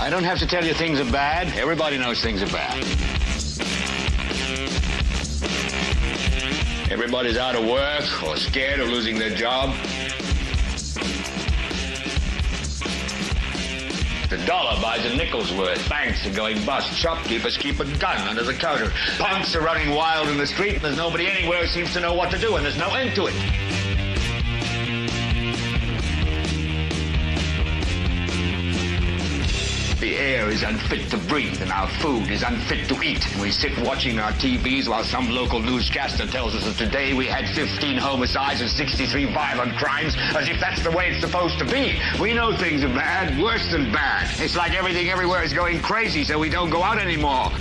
I don't have to tell you things are bad. Everybody knows things are bad. Everybody's out of work or scared of losing their job. The dollar buys a nickel's worth. Banks are going bust. Shopkeepers keep a gun under the counter. Punks are running wild in the street, and there's nobody anywhere who seems to know what to do, and there's no end to it. The air is unfit to breathe, and our food is unfit to eat. And we sit watching our TVs while some local newscaster tells us that today we had 15 homicides and 63 violent crimes, as if that's the way it's supposed to be. We know things are bad, worse than bad. It's like everything everywhere is going crazy, so we don't go out anymore.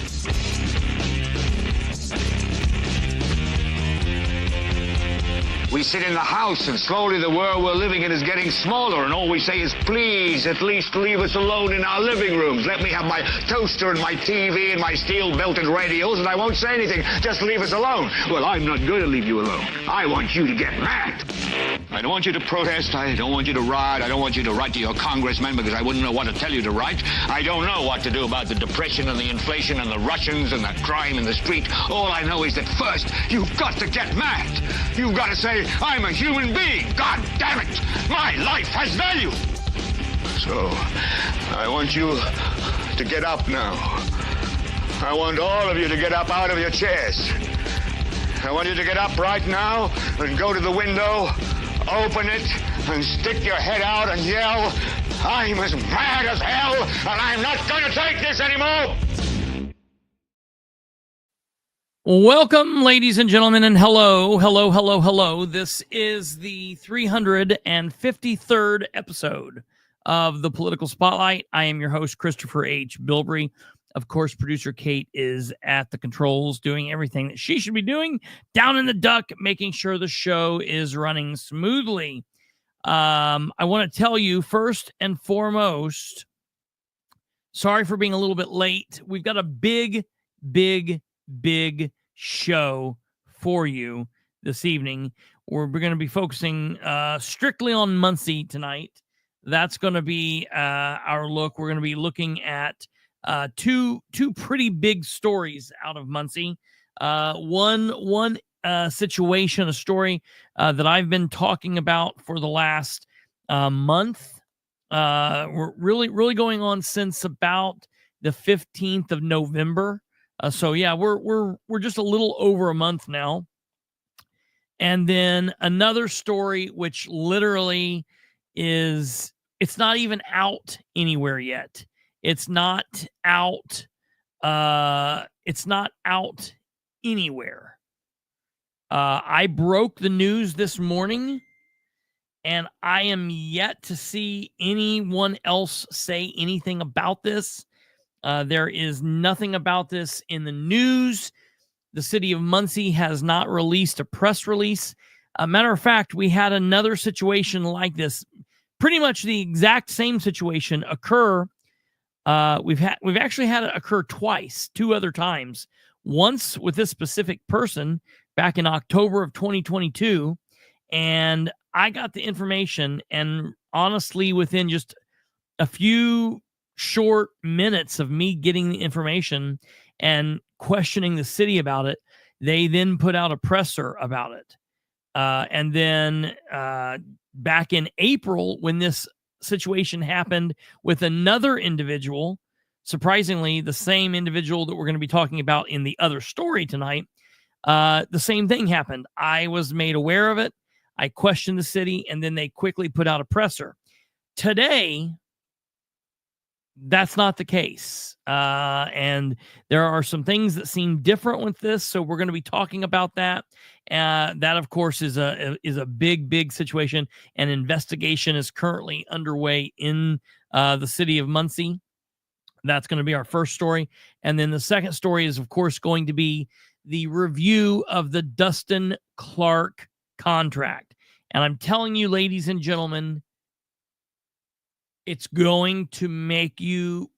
We sit in the house, and slowly the world we're living in is getting smaller, and all we say is, please, at least leave us alone in our living rooms. Let me have my toaster and my TV and my steel-belted radios, and I won't say anything. Just leave us alone. Well, I'm not going to leave you alone. I want you to get mad. I don't want you to protest. I don't want you to riot. I don't want you to write to your congressman because I wouldn't know what to tell you to write. I don't know what to do about the depression and the inflation and the Russians and the crime in the street. All I know is that first, you've got to get mad. You've got to say, I'm a human being. God damn it. My life has value. So, I want you to get up now. I want all of you to get up out of your chairs. I want you to get up right now and go to the window, open it, and stick your head out and yell, I'm as mad as hell, and I'm not going to take this anymore. Welcome, ladies and gentlemen, and hello. This is the 353rd episode of the Political Spotlight. I am your host, Kristopher H. Bilbrey. Of course, producer Kate is at the controls doing everything that she should be doing down in the duck, making sure the show is running smoothly. I want to tell you first and foremost, sorry for being a little bit late. We've got a big show for you this evening. We're going to be focusing strictly on Muncie tonight. That's going to be our look. We're going to be looking at two pretty big stories out of Muncie. One situation, a story that I've been talking about for the last month. We're really going on since about the 15th of November. So yeah, we're just a little over a month now. And then another story, which literally is, it's not even out anywhere yet. It's not out. It's not out anywhere. I broke the news this morning, and I am yet to see anyone else say anything about this. There is nothing about this in the news. The city of Muncie has not released a press release. Matter of fact, we had another situation like this, pretty much the exact same situation occur. We've actually had it occur twice, two other times. Once with this specific person back in October of 2022, and I got the information, and honestly, within just a few short minutes of me getting the information and questioning the city about it, they then put out a presser about it. And then back in April, when this situation happened with another individual, surprisingly, the same individual that we're going to be talking about in the other story tonight, the same thing happened. I was made aware of it. I questioned the city, and then they quickly put out a presser. Today, that's not the case. And there are some things that seem different with this. So we're going to be talking about that. That, of course, is a big situation. An investigation is currently underway in the city of Muncie. That's going to be our first story. And then the second story is, of course, going to be the review of the Dustin Clark contract. And I'm telling you, ladies and gentlemen, it's going to make you,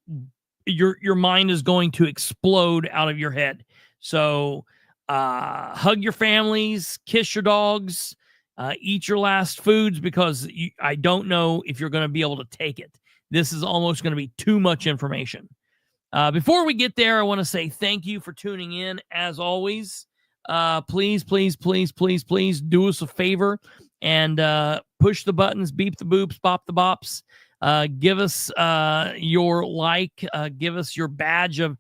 your mind is going to explode out of your head. So hug your families, kiss your dogs, eat your last foods, because I don't know if you're going to be able to take it. this is almost going to be too much information. Before we get there, I want to say thank you for tuning in. As always, please do us a favor and push the buttons, beep the boops, bop the bops. Give us your like, give us your badge of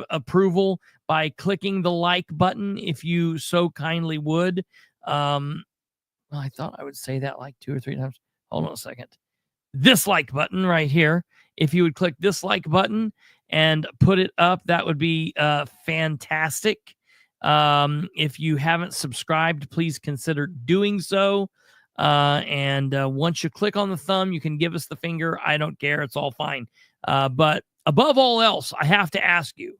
approval by clicking the like button, if you so kindly would. I thought I would say that like 2 or 3 times. Hold on a second. This like button right here. If you would click this like button and put it up, that would be fantastic. If you haven't subscribed, please consider doing so. And once you click on the thumb, you can give us the finger. I don't care. It's all fine. But above all else, I have to ask you,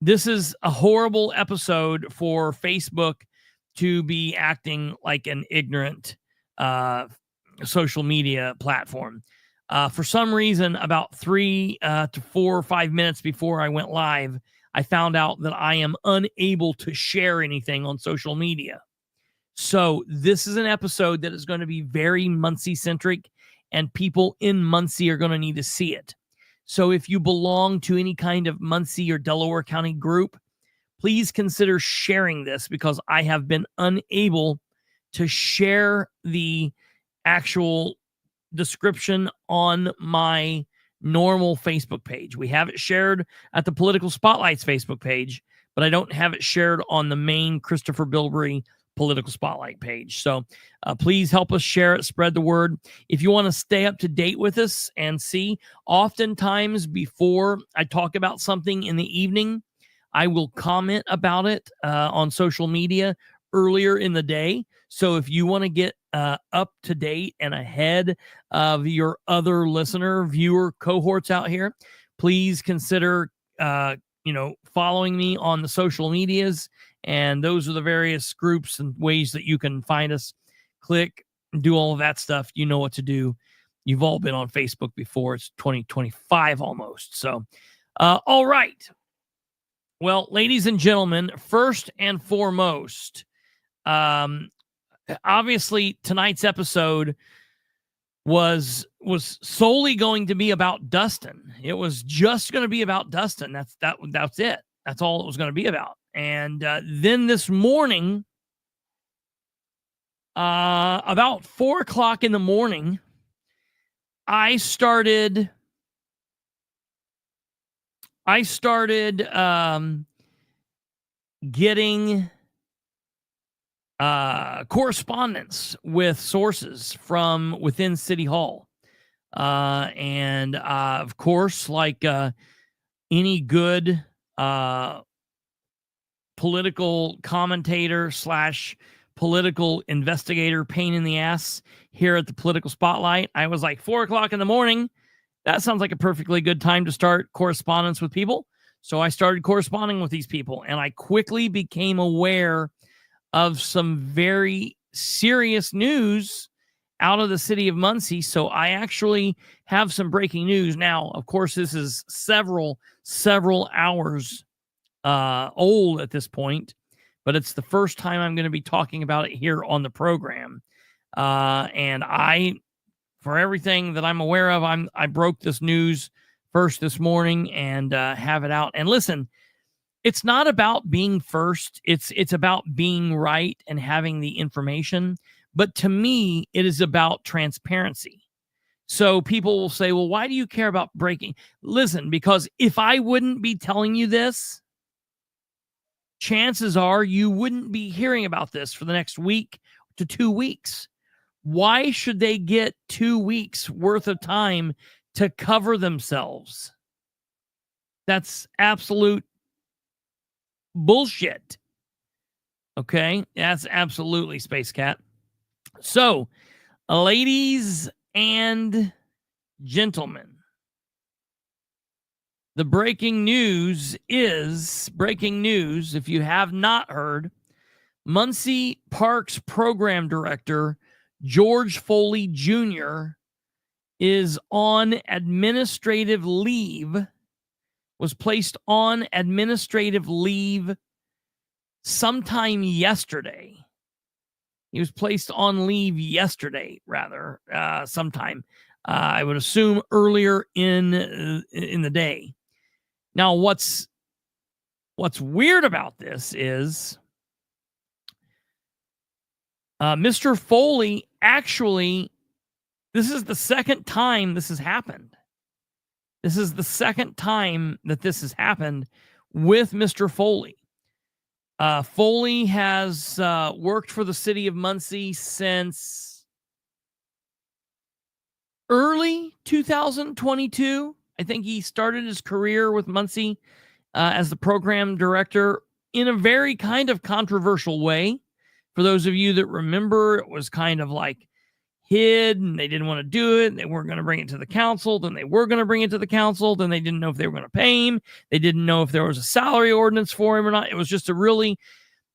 this is a horrible episode for Facebook to be acting like an ignorant social media platform. For some reason, about 3 to 4 or 5 minutes before I went live, I found out that I am unable to share anything on social media. So this is an episode that is going to be very Muncie-centric, and people in Muncie are going to need to see it. So if you belong to any kind of Muncie or Delaware County group, please consider sharing this, because I have been unable to share the actual description on my normal Facebook page. We have it shared at the Political Spotlight's Facebook page, but I don't have it shared on the main Kristopher Bilbrey Political Spotlight page. So please help us share it, spread the word. If you want to stay up to date with us and see, oftentimes before I talk about something in the evening, I will comment about it on social media earlier in the day. So if you want to get up to date and ahead of your other listener, viewer cohorts out here, please consider following me on the social medias. And those are the various groups and ways that you can find us. Click, do all of that stuff. You know what to do. You've all been on Facebook before. It's 2025 almost. So, all right. Well, ladies and gentlemen, first and foremost, obviously tonight's episode was solely going to be about Dustin. It was just going to be about Dustin. That's it. That's all it was going to be about. And then this morning, about 4 o'clock in the morning, I started getting correspondence with sources from within City Hall. And of course, like any good political commentator / political investigator pain in the ass here at the Political Spotlight, I was like, 4 o'clock in the morning, that sounds like a perfectly good time to start correspondence with people. So I started corresponding with these people, and I quickly became aware of some very serious news out of the city of Muncie. So I actually have some breaking news. Now, of course, this is several hours old at this point, but it's the first time I'm going to be talking about it here on the program. And for everything that I'm aware of, I broke this news first this morning and have it out. And listen, it's not about being first. It's about being right and having the information. But to me, it is about transparency. So people will say, well, why do you care about breaking? Listen, because if I wouldn't be telling you this, chances are you wouldn't be hearing about this for the next week to 2 weeks. Why should they get 2 weeks worth of time to cover themselves? That's absolute bullshit. Okay? That's absolutely Space Cat. So, ladies and gentlemen, the breaking news is if you have not heard, Muncie Parks Program Director George Foley Jr. is on administrative leave, was placed on administrative leave sometime yesterday. He was placed on leave yesterday, sometime. I would assume earlier in the day. Now, what's weird about this is Mr. Foley actually, this is the second time this has happened. This is the second time that this has happened with Mr. Foley. Foley has worked for the city of Muncie since early 2022. I think he started his career with Muncie as the program director in a very kind of controversial way. For those of you that remember, it was kind of like hid and they didn't want to do it. They weren't going to bring it to the council. Then they were going to bring it to the council. Then they didn't know if they were going to pay him. They didn't know if there was a salary ordinance for him or not. It was just a really,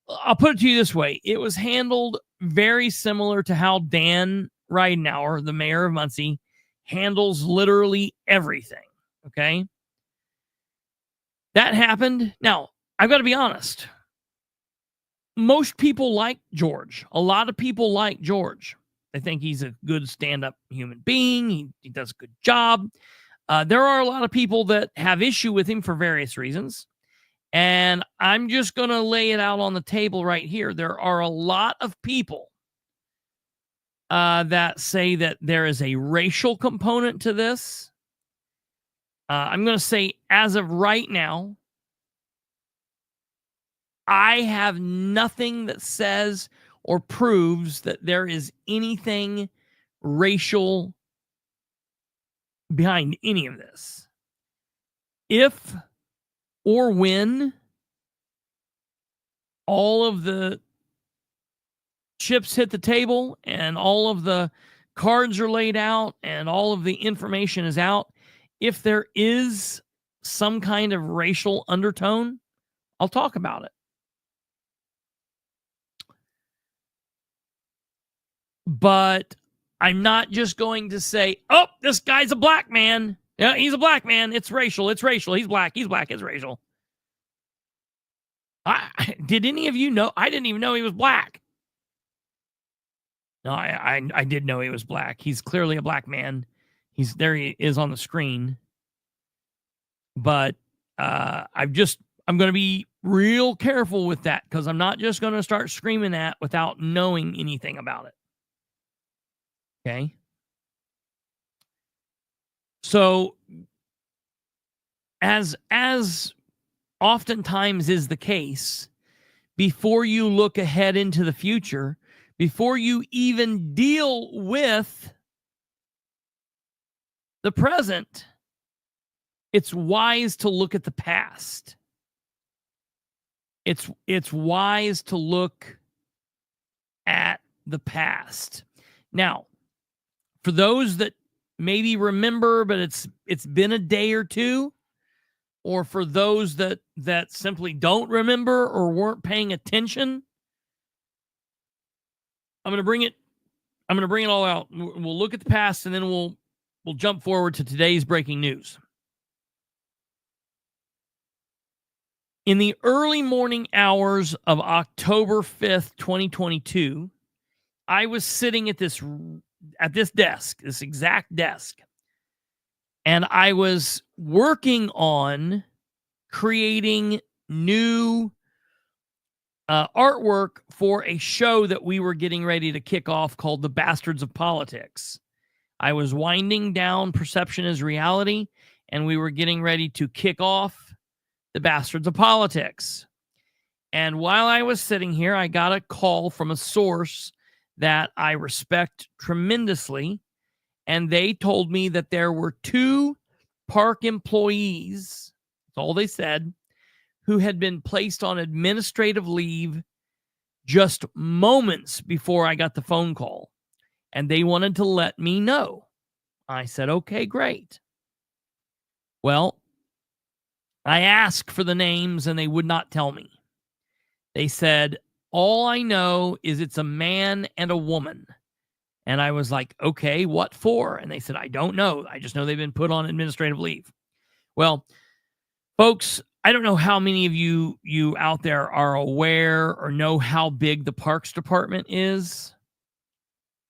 I'll put it to you this way. It was handled very similar to how Dan Ridenour, the mayor of Muncie, handles literally everything. Okay. That happened. Now, I've got to be honest. Most people like George. A lot of people like George. They think he's a good stand-up human being. He does a good job. There are a lot of people that have issue with him for various reasons. And I'm just going to lay it out on the table right here. There are a lot of people that say that there is a racial component to this. I'm going to say, as of right now, I have nothing that says or proves that there is anything racial behind any of this. If or when all of the chips hit the table and all of the cards are laid out and all of the information is out, if there is some kind of racial undertone, I'll talk about it. But I'm not just going to say, oh, this guy's a black man. Yeah, he's a black man. It's racial. It's racial. He's black. He's black. It's racial. Did any of you know? I didn't even know he was black. No, I did know he was black. He's clearly a black man. There he is on the screen. But I'm going to be real careful with that because I'm not just going to start screaming that without knowing anything about it. Okay. So as oftentimes is the case, before you look ahead into the future, before you even deal with the present, it's wise to look at the past. It's wise to look at the past. Now, for those that maybe remember, but it's been a day or two, or for those that simply don't remember or weren't paying attention, I'm going to bring it all out. We'll look at the past and then we'll jump forward to today's breaking news. In the early morning hours of October 5th, 2022, I was sitting at this desk, this exact desk, and I was working on creating new artwork for a show that we were getting ready to kick off called The Bastards of Politics. I was winding down Perception is Reality, and we were getting ready to kick off The Bastards of Politics. And while I was sitting here, I got a call from a source that I respect tremendously, and they told me that there were 2 park employees, that's all they said, who had been placed on administrative leave just moments before I got the phone call, and they wanted to let me know. I said, okay, great. Well, I asked for the names, and they would not tell me. They said, all I know is it's a man and a woman. And I was like, okay, what for? And they said, I don't know. I just know they've been put on administrative leave. Well, folks, I don't know how many of you out there are aware or know how big the Parks Department is.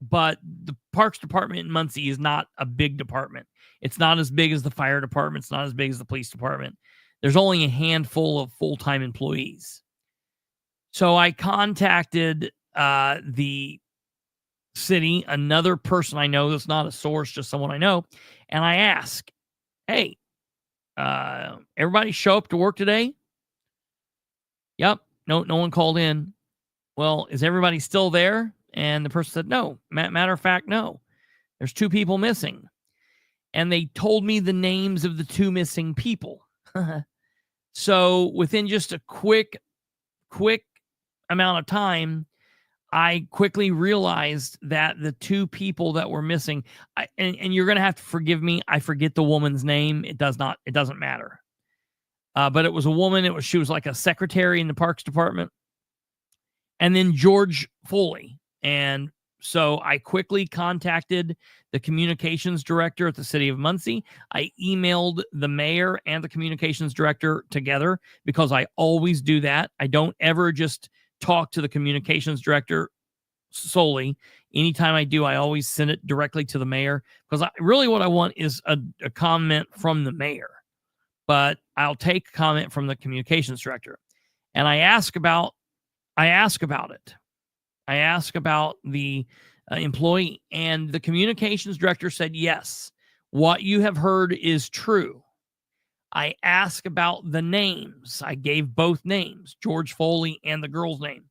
but the Parks Department in Muncie is not a big department. It's not as big as the fire department. It's not as big as the police department. There's only a handful of full-time employees. So I contacted the city, another person I know that's not a source, just someone I know, and I asked, hey, everybody show up to work today? Yep. No one called in. Well, is everybody still there? And the person said, no. Matter of fact, no. There's 2 people missing. And they told me the names of the 2 missing people. So within just a quick amount of time, I quickly realized that the 2 people that were missing, and you're going to have to forgive me, I forget the woman's name. It doesn't matter. But it was a woman. She was like a secretary in the Parks Department. And then George Foley. And so I quickly contacted the communications director at the city of Muncie. I emailed the mayor and the communications director together because I always do that. I don't ever just talk to the communications director solely. Anytime I do, I always send it directly to the mayor because really what I want is a comment from the mayor. But I'll take a comment from the communications director. And I ask about it. I ask about the employee, and the communications director said, yes, what you have heard is true. I asked about the names. I gave both names, George Foley and the girl's name.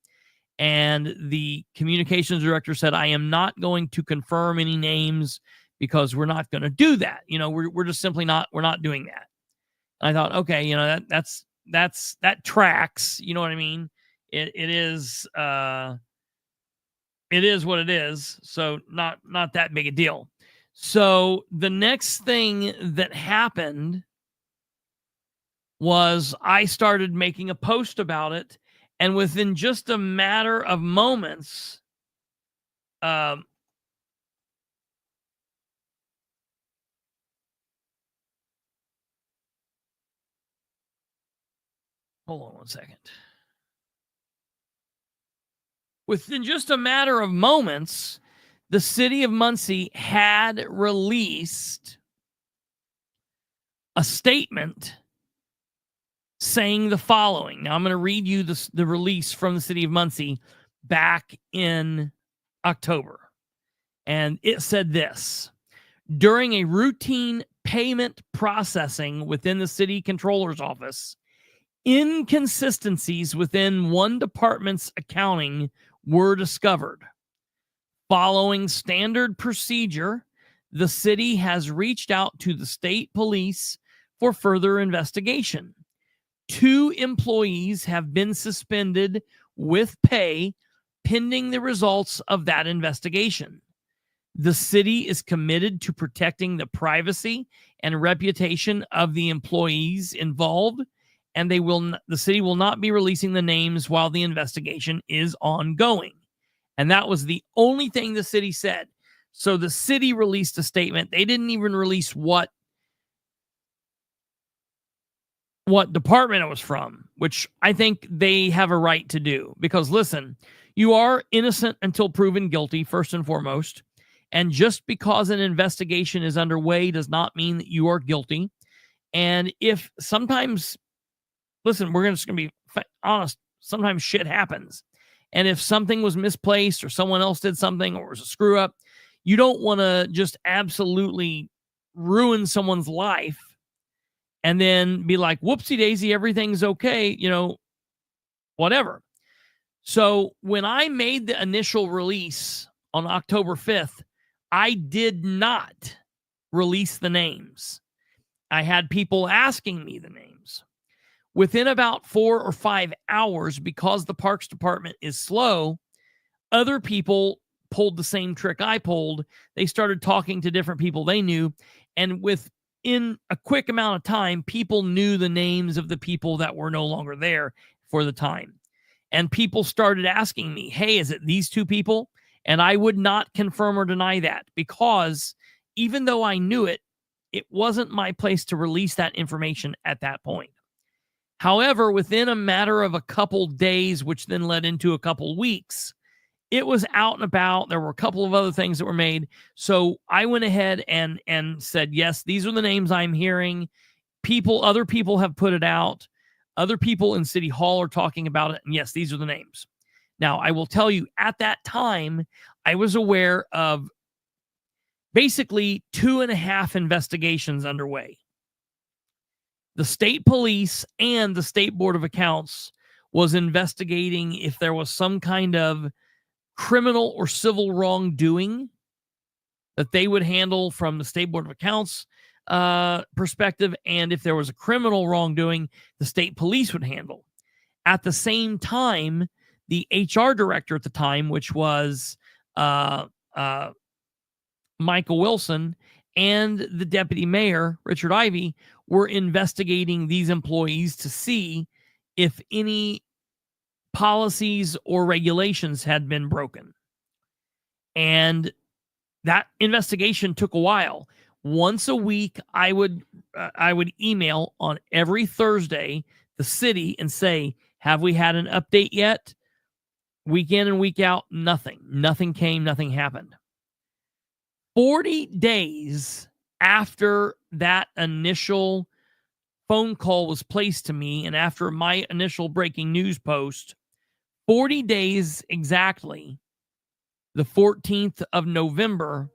And the communications director said, I am not going to confirm any names because we're not going to do that. We're just simply not, we're not doing that. And I thought, okay, that tracks, you know what I mean? It is what it is. So not that big a deal. So the next thing that happened was I started making a post about it. And within just a matter of moments, hold on one second. Within just a matter of moments, the city of Muncie had released a statement saying the following. Now, I'm going to read you the release from the city of Muncie back in October. And it said this: during a routine payment processing within the city controller's office, inconsistencies within one department's accounting were discovered. Following standard procedure, the city has reached out to the state police for further investigation. 2 employees have been suspended with pay pending the results of that investigation. The city is committed to protecting the privacy and reputation of the employees involved, and the city will not be releasing the names while the investigation is ongoing. And that was the only thing the city said. So the city released a statement. They didn't even release what department it was from, which I think they have a right to do. Because listen, you are innocent until proven guilty, first and foremost. And just because an investigation is underway does not mean that you are guilty. And if sometimes, listen, we're just going to be honest, sometimes shit happens. And if something was misplaced or someone else did something or was a screw up, you don't want to just absolutely ruin someone's life and then be like, whoopsie daisy, everything's okay, whatever. So when I made the initial release on October 5th, I did not release the names. I had people asking me the names. Within about 4 or 5 hours, because the Parks Department is slow, other people pulled the same trick I pulled. They started talking to different people they knew, and within a quick amount of time, people knew the names of the people that were no longer there for the time. And people started asking me, hey, is it these 2 people? And I would not confirm or deny that, because even though I knew it, it wasn't my place to release that information at that point. However, within a matter of a couple days, which then led into a couple weeks, it was out and about. There were a couple of other things that were made. So I went ahead and said, yes, these are the names I'm hearing. Other people have put it out. Other people in City Hall are talking about it. And yes, these are the names. Now, I will tell you, at that time, I was aware of basically 2.5 investigations underway. The state police and the state board of accounts was investigating if there was some kind of criminal or civil wrongdoing that they would handle from the state board of accounts perspective, and if there was a criminal wrongdoing, the state police would handle. At the same time, the HR director at the time, which was Michael Wilson, and the deputy mayor, Richard Ivey, were investigating these employees to see if any policies or regulations had been broken. And that investigation took a while. Once a week, I would email on every Thursday the city and say, have we had an update yet? Week in and week out, nothing. Nothing came, nothing happened. 40 days after that initial phone call was placed to me and after my initial breaking news post, 40 days exactly, the 14th of November,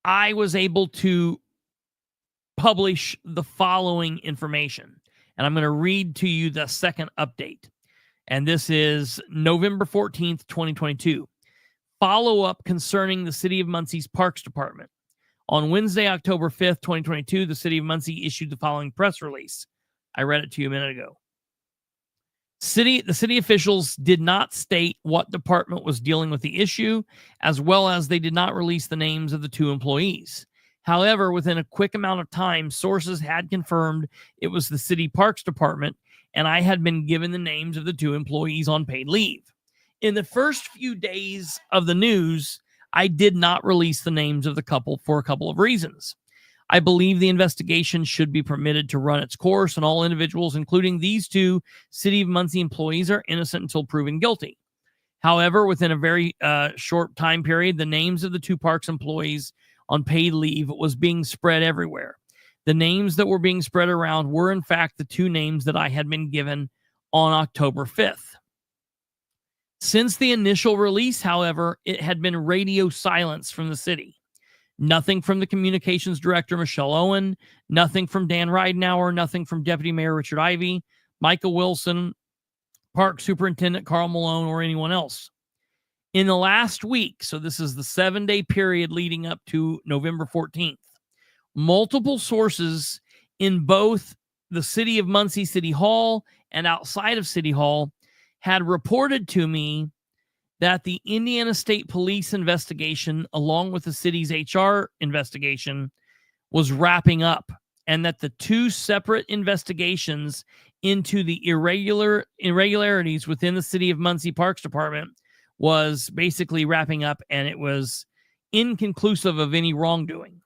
I was able to publish the following information. And I'm going to read to you the second update. And this is November 14th, 2022. Follow-up concerning the City of Muncie's Parks Department. On Wednesday, October 5th, 2022, the City of Muncie issued the following press release. I read it to you a minute ago. The city officials did not state what department was dealing with the issue, as well as they did not release the names of the 2 employees. However, within a quick amount of time, sources had confirmed it was the City Parks Department, and I had been given the names of the 2 employees on paid leave. In the first few days of the news, I did not release the names of the couple for a couple of reasons. I believe the investigation should be permitted to run its course, and all individuals, including these 2 City of Muncie employees, are innocent until proven guilty. However, within a very short time period, the names of the 2 parks employees on paid leave was being spread everywhere. The names that were being spread around were, in fact, the 2 names that I had been given on October 5th. Since the initial release, however, it had been radio silence from the city. Nothing from the communications director, Michelle Owen, nothing from Dan Ridenour, nothing from Deputy Mayor Richard Ivey, Michael Wilson, Park Superintendent Carl Malone, or anyone else. In the last week, so this is the 7-day period leading up to November 14th, multiple sources in both the City of Muncie City Hall and outside of City Hall had reported to me that the Indiana State Police investigation, along with the city's HR investigation, was wrapping up, and that the 2 separate investigations into the irregularities within the City of Muncie Parks Department was basically wrapping up, and it was inconclusive of any wrongdoing.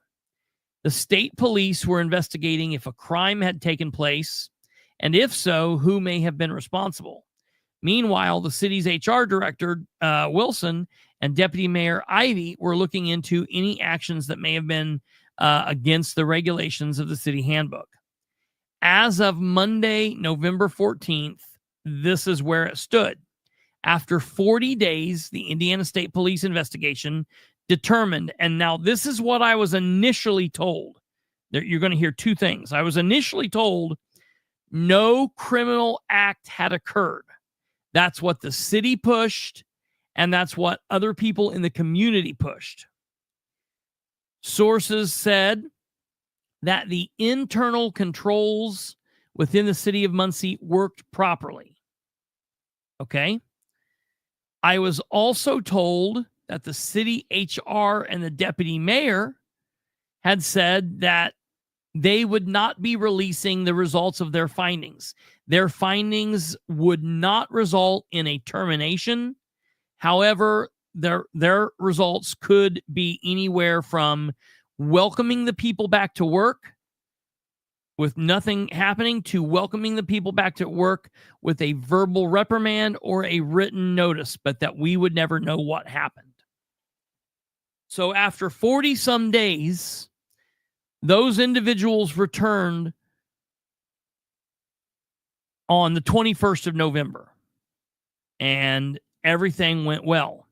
The state police were investigating if a crime had taken place, and if so, who may have been responsible. Meanwhile, the city's HR director, Wilson, and Deputy Mayor Ivey were looking into any actions that may have been against the regulations of the city handbook. As of Monday, November 14th, this is where it stood. After 40 days, the Indiana State Police investigation determined, and now this is what I was initially told. You're going to hear 2 things. I was initially told no criminal act had occurred. That's what the city pushed, and that's what other people in the community pushed. Sources said that the internal controls within the City of Muncie worked properly. Okay? I was also told that the city HR and the deputy mayor had said that they would not be releasing the results of their findings. Their findings would not result in a termination. However, their results could be anywhere from welcoming the people back to work, with nothing happening to welcoming the people back to work with a verbal reprimand or a written notice, but that we would never know what happened. So after 40 some days, those individuals returned on the 21st of November, and everything went well.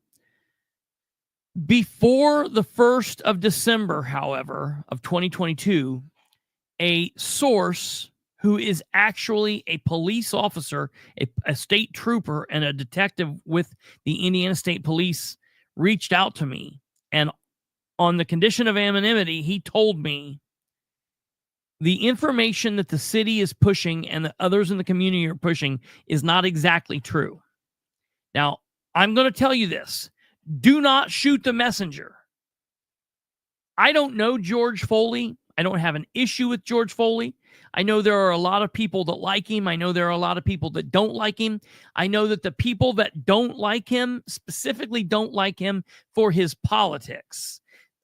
Before the 1st of December, however, of 2022, a source who is actually a police officer, a state trooper, and a detective with the Indiana State Police reached out to me. And on the condition of anonymity, he told me the information that the city is pushing and that others in the community are pushing is not exactly true. Now, I'm going to tell you this. Do not shoot the messenger. I don't know George Foley. I don't have an issue with George Foley. I know there are a lot of people that like him. I know there are a lot of people that don't like him. I know that the people that don't like him specifically don't like him for his politics.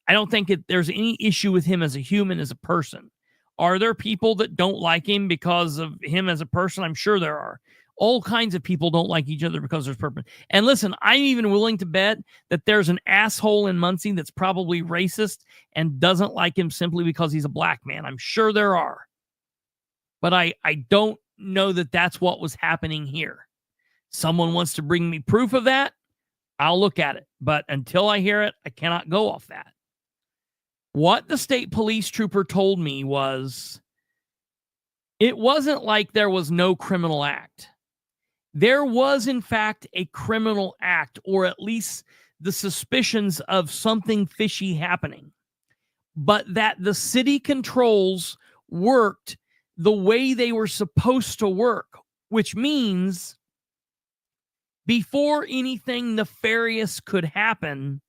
I don't think there's any issue with him as a human, as a person. Are there people that don't like him because of him as a person? I'm sure there are. All kinds of people don't like each other because there's purpose. And listen, I'm even willing to bet that there's an asshole in Muncie that's probably racist and doesn't like him simply because he's a black man. I'm sure there are. But I don't know that that's what was happening here. Someone wants to bring me proof of that, I'll look at it. But until I hear it, I cannot go off that. What the state police trooper told me was, it wasn't like there was no criminal act. There was, in fact, a criminal act, or at least the suspicions of something fishy happening, but that the city controls worked the way they were supposed to work, which means before anything nefarious could happen,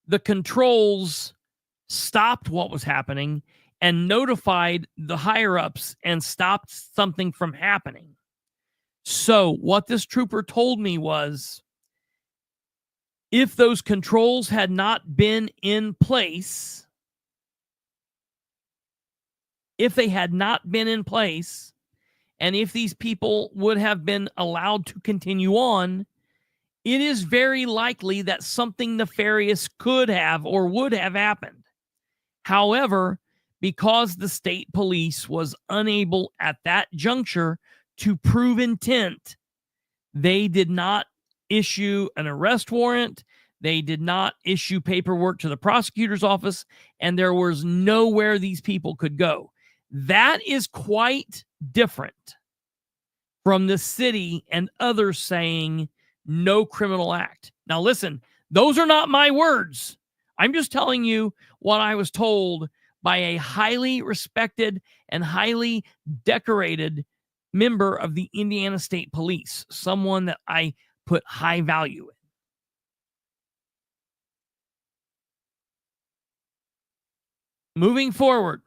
the controls stopped what was happening and notified the higher-ups and stopped something from happening. So what this trooper told me was, if those controls had not been in place, and if these people would have been allowed to continue on, it is very likely that something nefarious could have or would have happened. However, because the state police was unable at that juncture to prove intent, they did not issue an arrest warrant. They did not issue paperwork to the prosecutor's office, and there was nowhere these people could go. That is quite different from the city and others saying no criminal act. Now, listen, those are not my words. I'm just telling you what I was told by a highly respected and highly decorated member of the Indiana State Police, someone that I put high value in. Moving forward,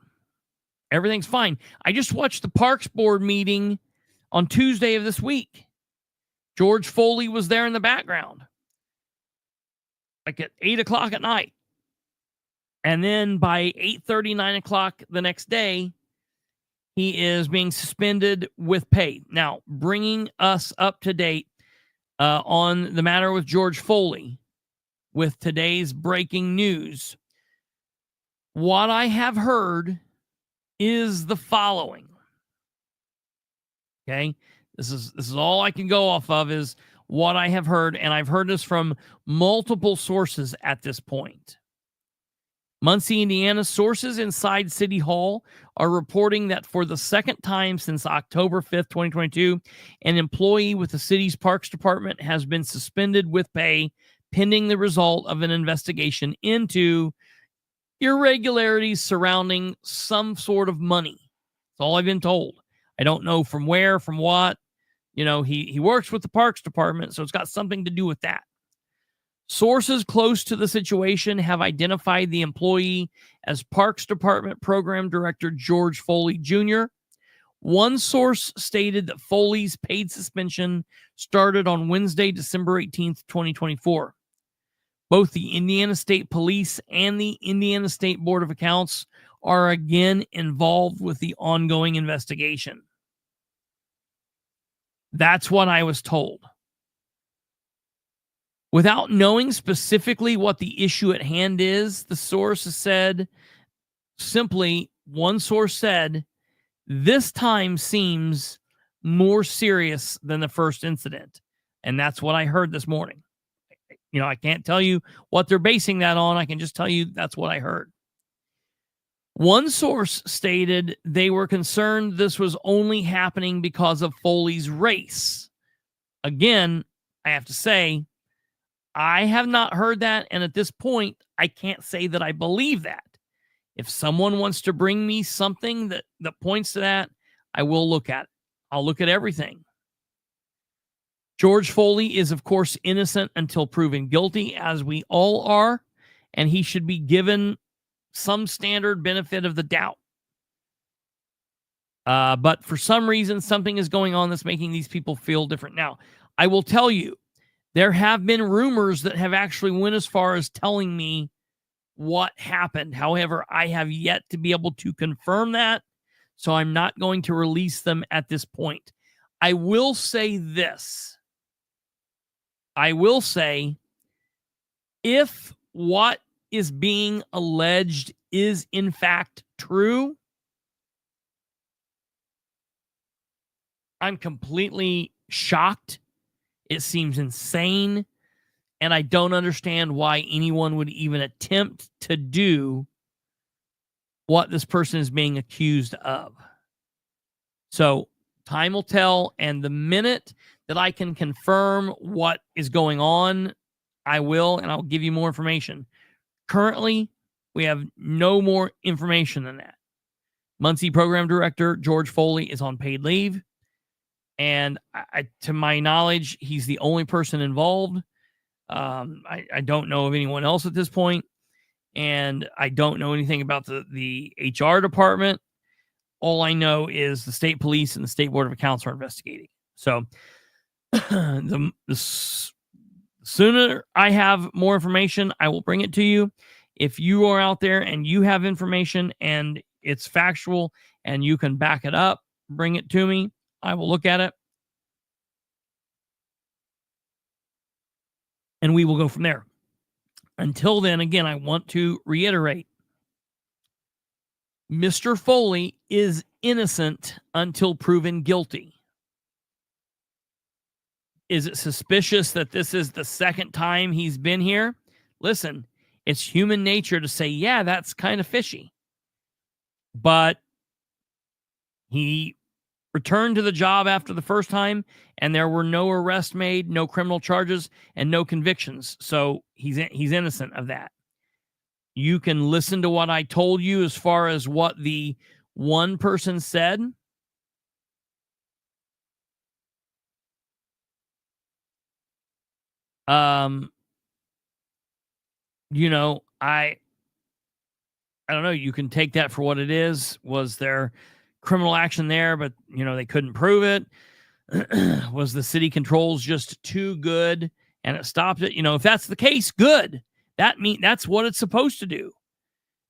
everything's fine. I just watched the Parks Board meeting on Tuesday of this week. George Foley was there in the background, like at 8 o'clock at night. And then by 8:30, 9 o'clock the next day, he is being suspended with pay. Now, bringing us up to date on the matter with George Foley with today's breaking news. What I have heard is the following. Okay? This is all I can go off of is what I have heard, and I've heard this from multiple sources at this point. Muncie, Indiana sources inside City Hall are reporting that for the second time since October 5th, 2022, an employee with the city's Parks Department has been suspended with pay pending the result of an investigation into irregularities surrounding some sort of money. That's all I've been told. I don't know from where, from what. You know, he works with the Parks Department, so it's got something to do with that. Sources close to the situation have identified the employee as Parks Department Program Director George Foley Jr. One source stated that Foley's paid suspension started on Wednesday, December 18th, 2024. Both the Indiana State Police and the Indiana State Board of Accounts are again involved with the ongoing investigation. That's what I was told. Without knowing specifically what the issue at hand is, the source said, simply, one source said, this time seems more serious than the first incident. And that's what I heard this morning. I can't tell you what they're basing that on. I can just tell you that's what I heard. One source stated they were concerned this was only happening because of Foley's race. Again, I have to say, I have not heard that, and at this point, I can't say that I believe that. If someone wants to bring me something that points to that, I will look at it. I'll look at everything. George Foley is, of course, innocent until proven guilty, as we all are, and he should be given some standard benefit of the doubt. But for some reason, something is going on that's making these people feel different. Now, I will tell you, there have been rumors that have actually went as far as telling me what happened. However, I have yet to be able to confirm that, so I'm not going to release them at this point. I will say this. I will say, if what is being alleged is in fact true, I'm completely shocked. It seems insane, and I don't understand why anyone would even attempt to do what this person is being accused of. So time will tell, and the minute that I can confirm what is going on, I will, and I'll give you more information. Currently, we have no more information than that. Muncie Program Director George Foley is on paid leave, and to my knowledge, he's the only person involved. I don't know of anyone else at this point, and I don't know anything about the HR department. All I know is the state police and the state board of accounts are investigating. So the sooner I have more information, I will bring it to you. If you are out there and you have information and it's factual and you can back it up, bring it to me. I will look at it. And we will go from there. Until then, again, I want to reiterate, Mr. Foley is innocent until proven guilty. Is it suspicious that this is the second time he's been here? Listen, it's human nature to say, yeah, that's kind of fishy. But he returned to the job after the first time, and there were no arrests made, no criminal charges, and no convictions. So he's innocent of that. You can listen to what I told you as far as what the one person said. I don't know. You can take that for what it is. Was there criminal action there, but they couldn't prove it? Was the city controls just too good and it stopped it? If that's the case, good. That's what it's supposed to do.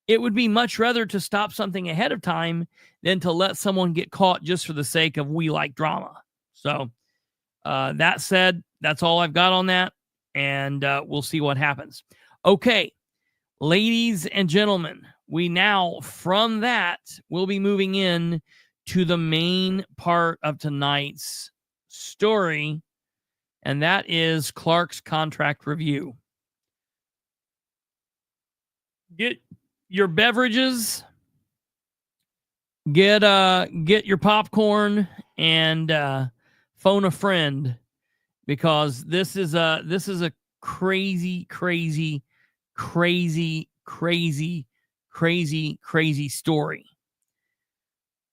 It would be much rather to stop something ahead of time than to let someone get caught just for the sake of we like drama. So that said, that's all I've got on that, and we'll see what happens. Okay, ladies and gentlemen, we now, from that, will be moving in to the main part of tonight's story, and that is Clark's contract review. Get your beverages, get your popcorn, and phone a friend, because this is a crazy story.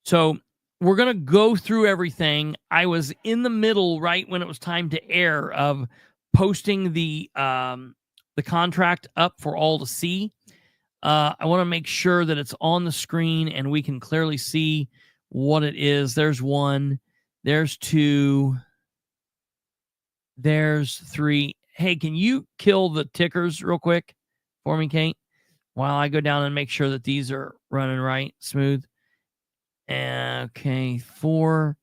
So we're going to go through everything. I was in the middle, right when it was time to air, of posting the contract up for all to see. I want to make sure that it's on the screen and we can clearly see what it is. There's 1, there's 2, there's 3. Hey, can you kill the tickers real quick for me, Kate? while I go down and make sure that these are running right, smooth. Okay, 4.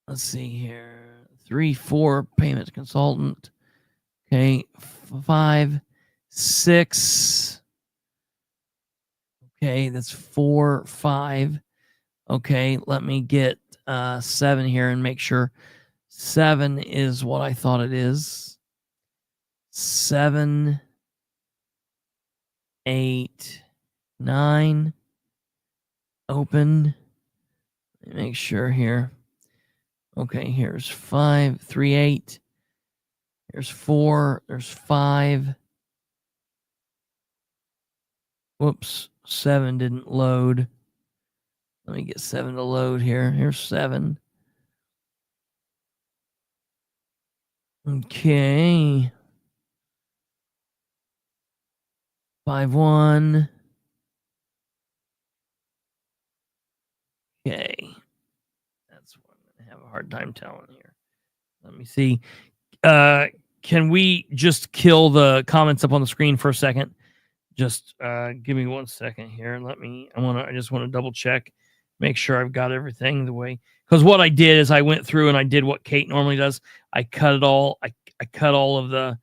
Let's see here. 3, 4, payment consultant. Okay, 5, 6. Okay, that's 4, 5. Okay, let me get 7 here and make sure 7 is what I thought it is. 7, 8, 9. Open. Make sure here. Okay, here's 5, 3, 8. Here's 4. There's 5. Whoops, 7 didn't load. Let me get 7 to load here. Here's 7. Okay. 5, 1. Okay. That's what I'm going to have a hard time telling here. Let me see. Can we just kill the comments up on the screen for a second? Just give me 1 second here. I just want to double check, make sure I've got everything the way. Because what I did is I went through and I did what Kate normally does. I cut it all. I cut all of the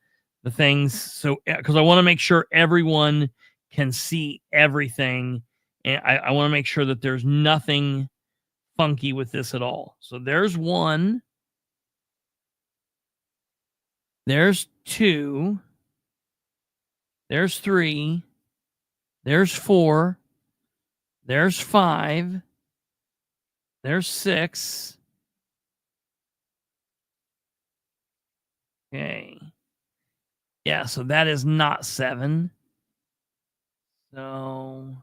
things. So because I want to make sure everyone can see everything. And I want to make sure that there's nothing funky with this at all. So there's 1. There's 2. There's 3. There's 4. There's 5. There's 6. Okay. Yeah, so that is not 7. So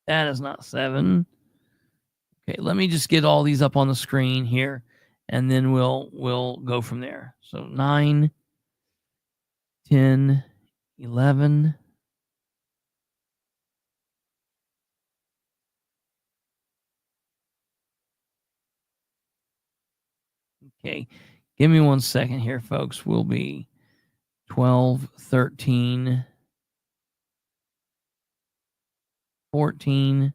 that is not 7. Okay, let me just get all these up on the screen here, and then we'll go from there. So 9, 10, 11. Okay, give me 1 second here, folks. We'll be 12, 13, 14.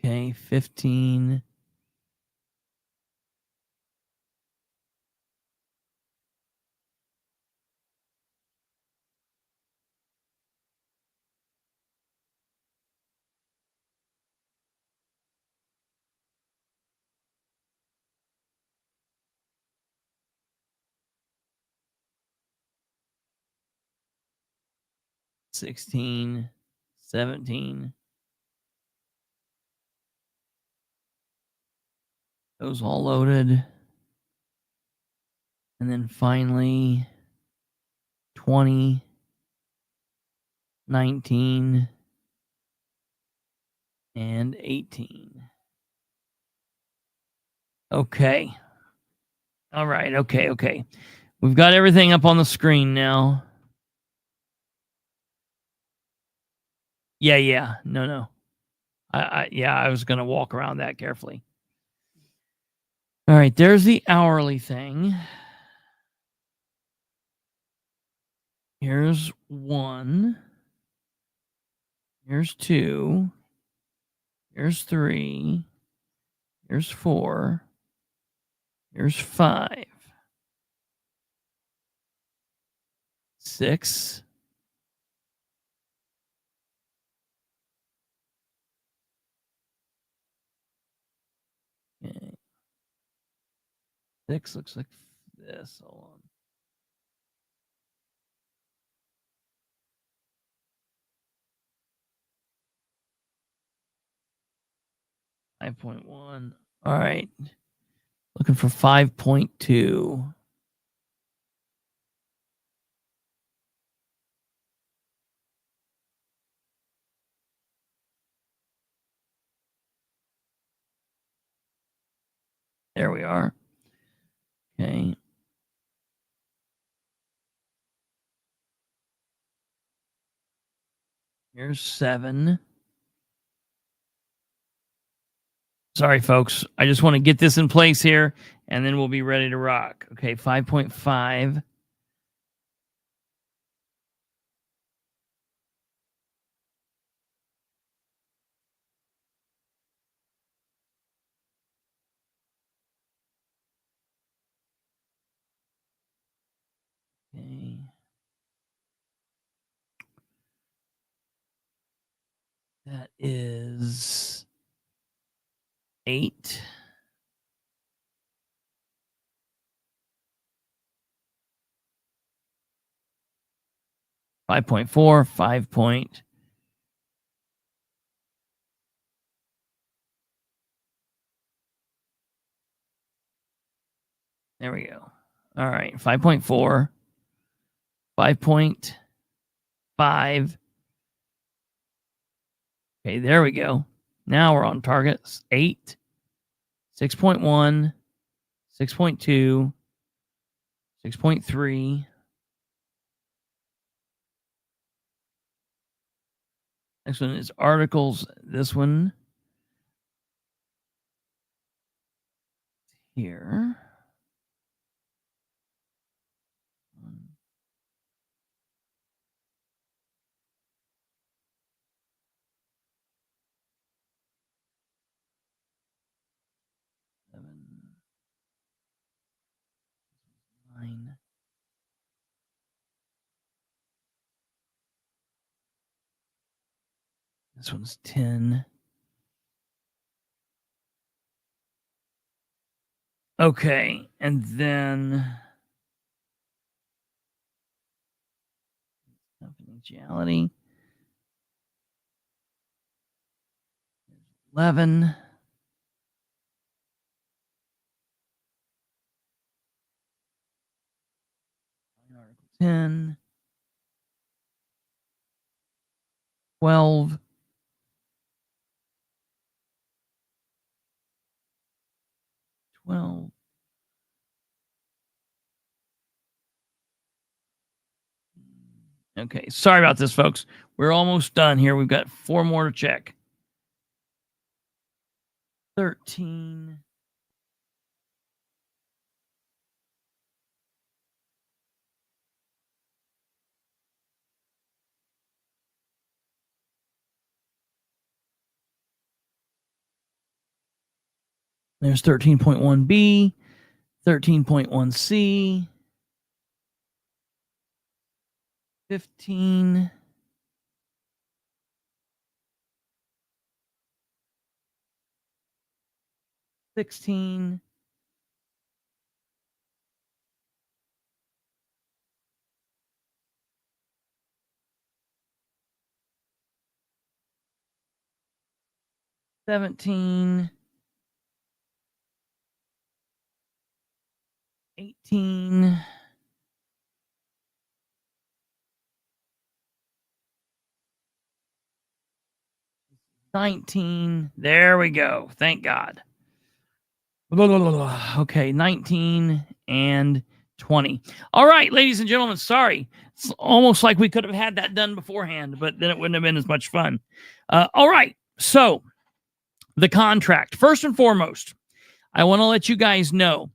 Okay, 15. $16, $17. Those all loaded. And then finally 20, 19, and 18. Okay. All right. Okay. We've got everything up on the screen now. Yeah. No. I was going to walk around that carefully. All right. There's the hourly thing. Here's 1. Here's 2. Here's 3. Here's 4. Here's 5. 6. Okay. 6 looks like this. Hold on. $5.1. All right. Looking for 5.2. There we are. Okay. Here's 7. Sorry, folks. I just want to get this in place here, and then we'll be ready to rock. Okay, 5.5. Okay. That is 8. $5.4, 5 point. There we go. All right, 5.4, 5.5. Okay, there we go. Now we're on target. 8, 6.1, 6.2, 6.3. Next one is articles. This one here. Seven, 9. This one's 10. Okay, and then confidentiality. 11. Article 10. 12. 12. Okay, sorry about this, folks. We're almost done here. We've got 4 more to check. 13. There's 13.1B, 13.1C, 15, 16, 17, 18, 19. There we go. Thank God. Okay, 19 and 20. All right, ladies and gentlemen, sorry. It's almost like we could have had that done beforehand, but then it wouldn't have been as much fun. All right, so the contract. First and foremost, I want to let you guys know,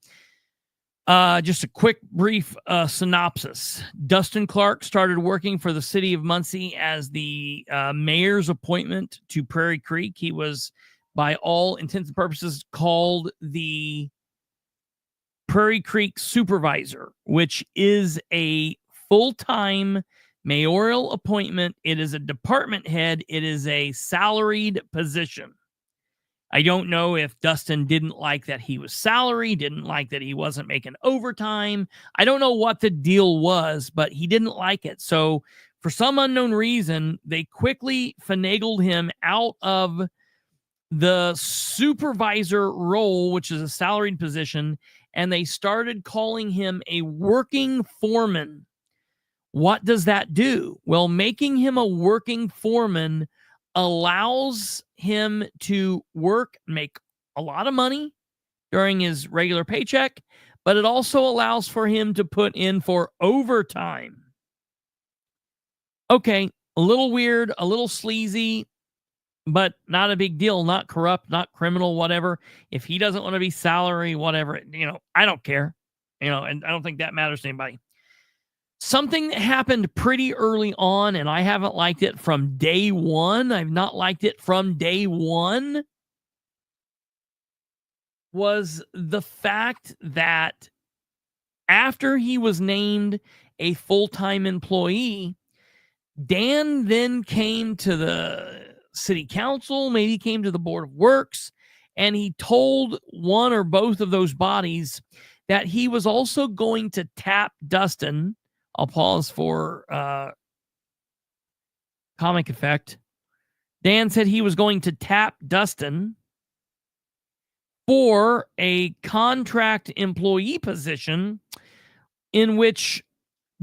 just a quick, brief synopsis. Dustin Clark started working for the city of Muncie as the mayor's appointment to Prairie Creek. He was, by all intents and purposes, called the Prairie Creek supervisor, which is a full-time mayoral appointment. It is a department head. It is a salaried position. I don't know if Dustin didn't like that he was salary, didn't like that he wasn't making overtime. I don't know what the deal was, but he didn't like it. So for some unknown reason, they quickly finagled him out of the supervisor role, which is a salaried position, and they started calling him a working foreman. What does that do? Well, making him a working foreman allows him to work, make a lot of money during his regular paycheck, but it also allows for him to put in for overtime. Okay, A little weird, a little sleazy, but not a big deal. Not corrupt, not criminal, whatever. If he doesn't want to be salary, whatever, I don't care. And I don't think that matters to anybody. Something that happened pretty early on, and I haven't liked it from day one. I've not liked it from day one. Was the fact that after he was named a full-time employee, Dan then came to the city council, maybe came to the board of works, and he told one or both of those bodies that he was also going to tap Dustin. I'll pause for comic effect. Dan said he was going to tap Dustin for a contract employee position in which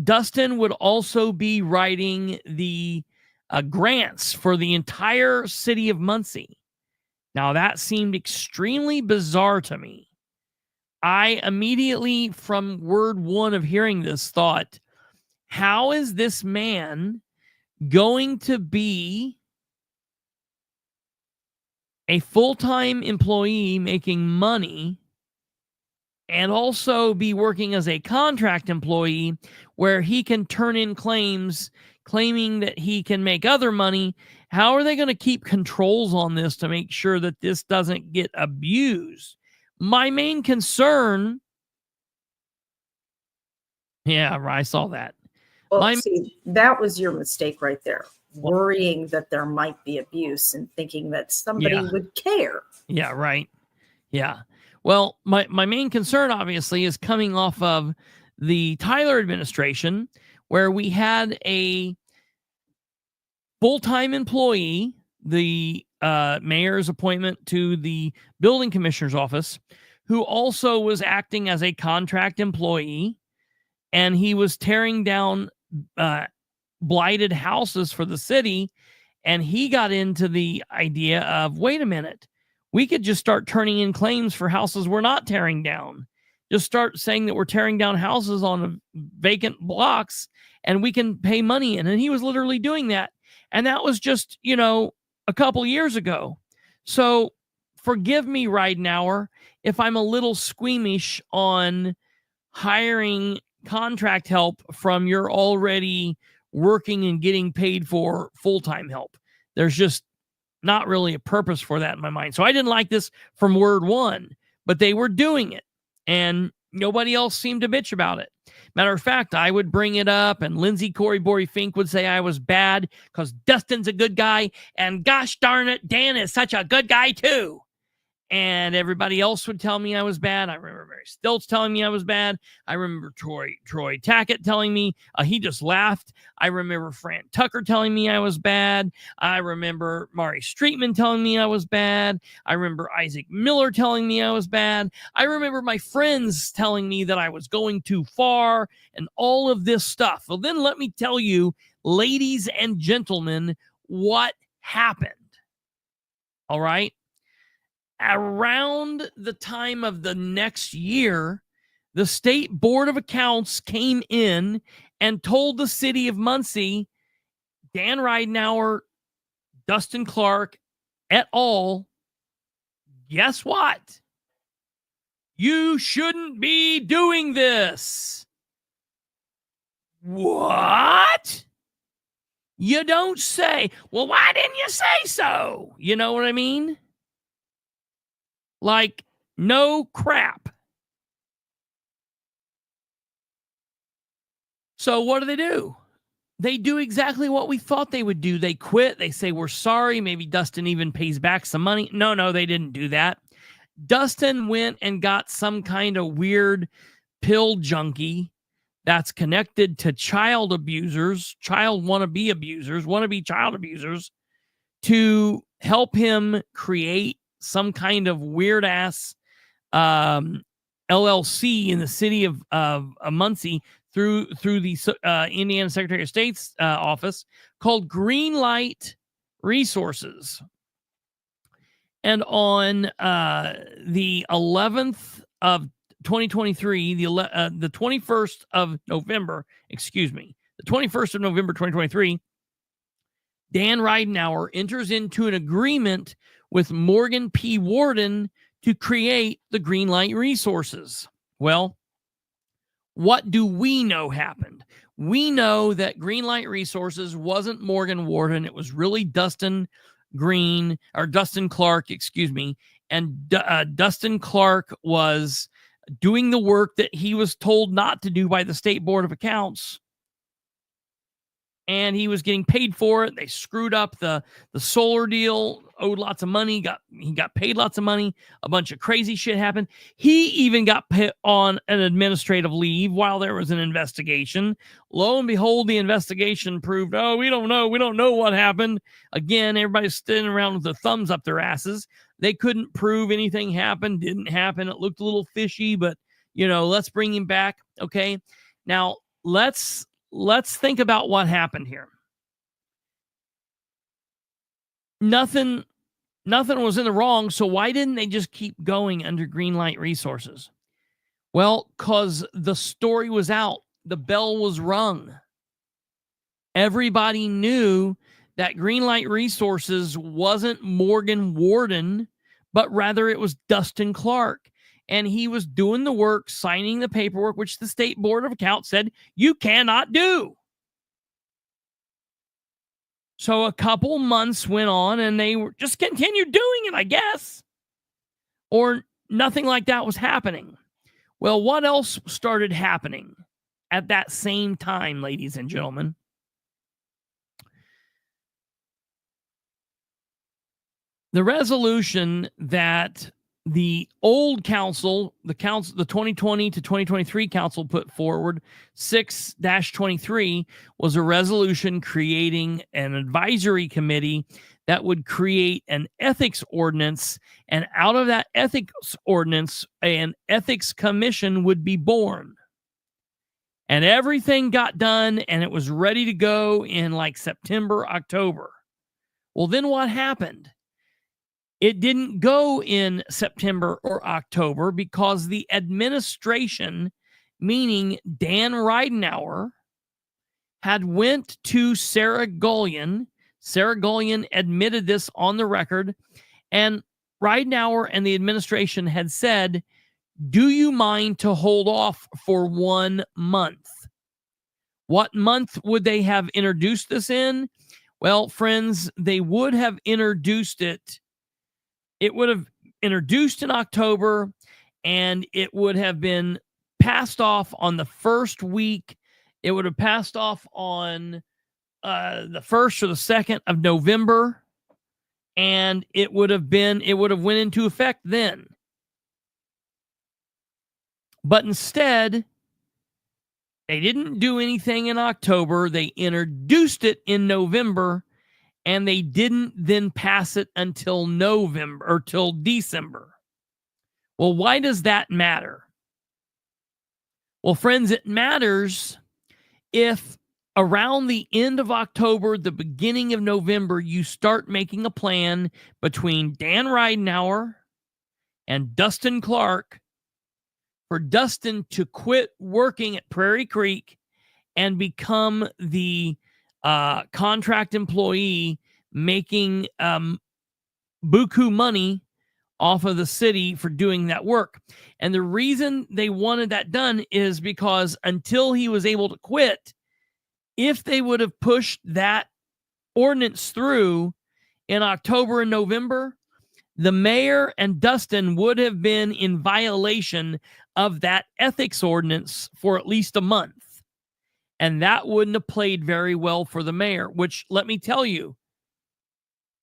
Dustin would also be writing the grants for the entire city of Muncie. Now, that seemed extremely bizarre to me. I immediately, from word one of hearing this, thought, how is this man going to be a full-time employee making money and also be working as a contract employee where he can turn in claims claiming that he can make other money? How are they going to keep controls on this to make sure that this doesn't get abused? My main concern... Yeah, I saw that. Well, see, that was your mistake right there. Worrying that there might be abuse and thinking that somebody would care. Yeah, right. Yeah. Well, my main concern, obviously, is coming off of the Tyler administration, where we had a full-time employee, the mayor's appointment to the building commissioner's office, who also was acting as a contract employee, and he was tearing down blighted houses for the city. And he got into the idea of, wait a minute, we could just start turning in claims for houses we're not tearing down. Just start saying that we're tearing down houses on vacant blocks and we can pay money in. And he was literally doing that. And that was just, a couple years ago. So forgive me, Ridenour, if I'm a little squeamish on hiring contract help from your already working and getting paid for full-time help. There's just not really a purpose for that in my mind. So I didn't like this from word one, but they were doing it and nobody else seemed to bitch about it. Matter of fact, I would bring it up and Lindsay Corey Bory Fink would say I was bad because Dustin's a good guy and gosh darn it, Dan is such a good guy too. And everybody else would tell me I was bad. I remember Mary Stilts telling me I was bad. I remember Troy Tackett telling me he just laughed. I remember Fran Tucker telling me I was bad. I remember Mari Streetman telling me I was bad. I remember Isaac Miller telling me I was bad. I remember my friends telling me that I was going too far and all of this stuff. Well, then let me tell you, ladies and gentlemen, what happened. All right. Around the time of the next year, the State Board of Accounts came in and told the city of Muncie, Dan Ridenour, Dustin Clark, et al., guess what? You shouldn't be doing this. What? You don't say. Well, why didn't you say so? You know what I mean? Like, no crap. So what do? They do exactly what we thought they would do. They quit. They say, we're sorry. Maybe Dustin even pays back some money. No, they didn't do that. Dustin went and got some kind of weird pill junkie that's connected to child abusers, wannabe child abusers, to help him create some kind of weird ass LLC in the city of Muncie through the Indiana Secretary of State's office called Greenlight Resources. And on the 11th of 2023, the 21st of November, the 21st of November 2023, Dan Ridenour enters into an agreement with Morgan P. Warden to create the Greenlight Resources. Well, what do we know happened? We know that Greenlight Resources wasn't Morgan Warden. It was really Dustin Clark, excuse me. And Dustin Clark was doing the work that he was told not to do by the State Board of Accounts. And he was getting paid for it. They screwed up the solar deal, owed lots of money, he got paid lots of money. A bunch of crazy shit happened. He even got put on an administrative leave while there was an investigation. Lo and behold, the investigation proved, we don't know what happened. Again, everybody's standing around with their thumbs up their asses. They couldn't prove anything happened, didn't happen. It looked a little fishy, but let's bring him back. Okay. Now let's think about what happened here. Nothing was in the wrong, so why didn't they just keep going under Greenlight Resources? Well, because the story was out. The bell was rung. Everybody knew that Greenlight Resources wasn't Morgan Warden, but rather it was Dustin Clark. And he was doing the work, signing the paperwork, which the State Board of Accounts said you cannot do. So a couple months went on and they just continued doing it, I guess. Or nothing like that was happening. Well, what else started happening at that same time, ladies and gentlemen? The resolution that the old council, the 2020 to 2023 council put forward, 6-23, was a resolution creating an advisory committee that would create an ethics ordinance, and out of that ethics ordinance, an ethics commission would be born. And everything got done, and it was ready to go in like September, October. Well, then what happened? It didn't go in September or October because the administration, meaning Dan Ridenour, had went to Sarah Gullion. Sarah Gullion admitted this on the record, and Ridenour and the administration had said, do you mind to hold off for 1 month? What month would they have introduced this in? Well, friends, they would have introduced it. It would have introduced in October, and it would have been passed off on the first week. It would have passed off on the 1st or the 2nd of November, and it would have went into effect then. But instead, they didn't do anything in October. They introduced it in November, and they didn't then pass it until November or till December. Well, why does that matter? Well, friends, it matters if around the end of October, the beginning of November, you start making a plan between Dan Ridenour and Dustin Clark for Dustin to quit working at Prairie Creek and become the contract employee, making buku money off of the city for doing that work. And the reason they wanted that done is because until he was able to quit, if they would have pushed that ordinance through in October and November, the mayor and Dustin would have been in violation of that ethics ordinance for at least a month. And that wouldn't have played very well for the mayor, which, let me tell you,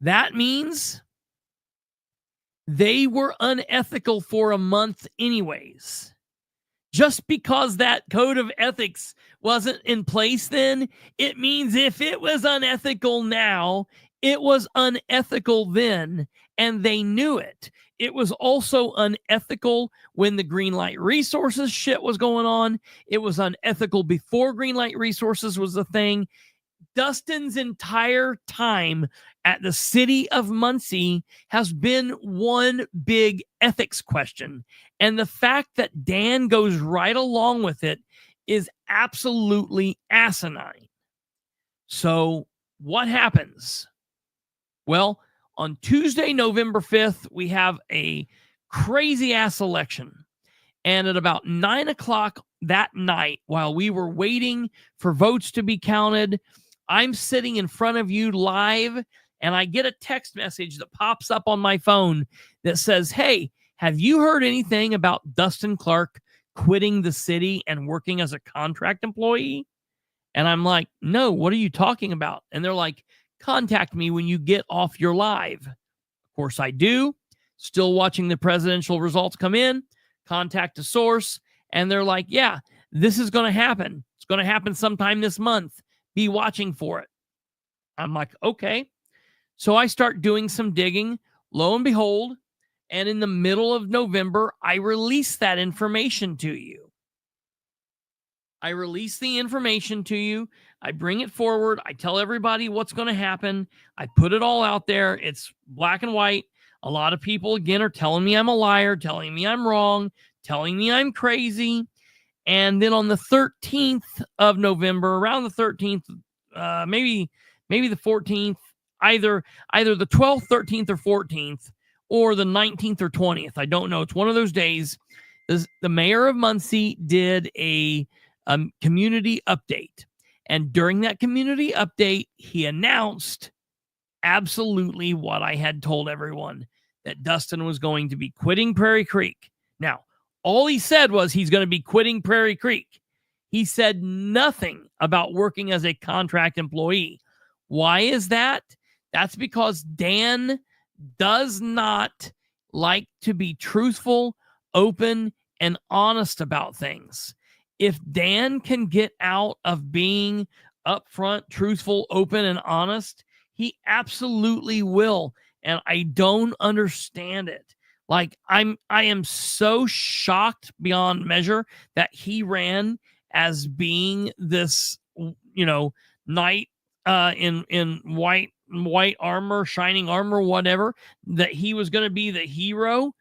that means they were unethical for a month anyways. Just because that code of ethics wasn't in place then, it means if it was unethical now, it was unethical then, and they knew it. It was also unethical when the Greenlight Resources shit was going on. It was unethical before Greenlight Resources was a thing. Dustin's entire time at the city of Muncie has been one big ethics question. And the fact that Dan goes right along with it is absolutely asinine. So what happens? Well, on Tuesday, November 5th, we have a crazy ass election. And at about 9 o'clock that night, while we were waiting for votes to be counted, I'm sitting in front of you live, and I get a text message that pops up on my phone that says, hey, have you heard anything about Dustin Clark quitting the city and working as a contract employee? And I'm like, no, what are you talking about? And they're like, contact me when you get off your live. Of course I do. Still watching the presidential results come in, contact a source, and they're like, yeah, this is going to happen. It's going to happen sometime this month. Be watching for it. I'm like, okay. So I start doing some digging. Lo and behold, and in the middle of November, I release that information to you. I release the information to you. I bring it forward. I tell everybody what's going to happen. I put it all out there. It's black and white. A lot of people, again, are telling me I'm a liar, telling me I'm wrong, telling me I'm crazy. And then on the 13th of November, around the 13th, maybe the 14th, either the 12th, 13th, or 14th, or the 19th or 20th. I don't know. It's one of those days. The mayor of Muncie did a community update. And during that community update, he announced absolutely what I had told everyone, that Dustin was going to be quitting Prairie Creek. Now, all he said was he's going to be quitting Prairie Creek. He said nothing about working as a contract employee. Why is that? That's because Dan does not like to be truthful, open, and honest about things. If Dan can get out of being upfront, truthful, open, and honest, he absolutely will. And I don't understand it. Like, I am so shocked beyond measure that he ran as being this, knight in white armor, shining armor, whatever, that he was going to be the hero,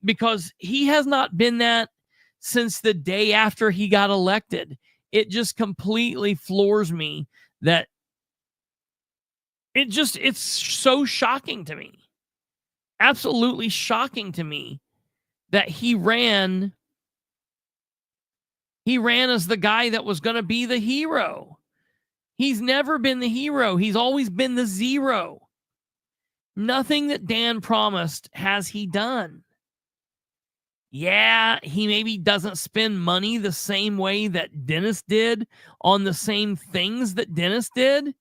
because he has not been that since the day after he got elected. It just completely floors me that it's so shocking to me. Absolutely shocking to me that he ran as the guy that was going to be the hero. He's never been the hero. He's always been the zero. Nothing that Dan promised has he done. Yeah, he maybe doesn't spend money the same way that Dennis did on the same things that Dennis did,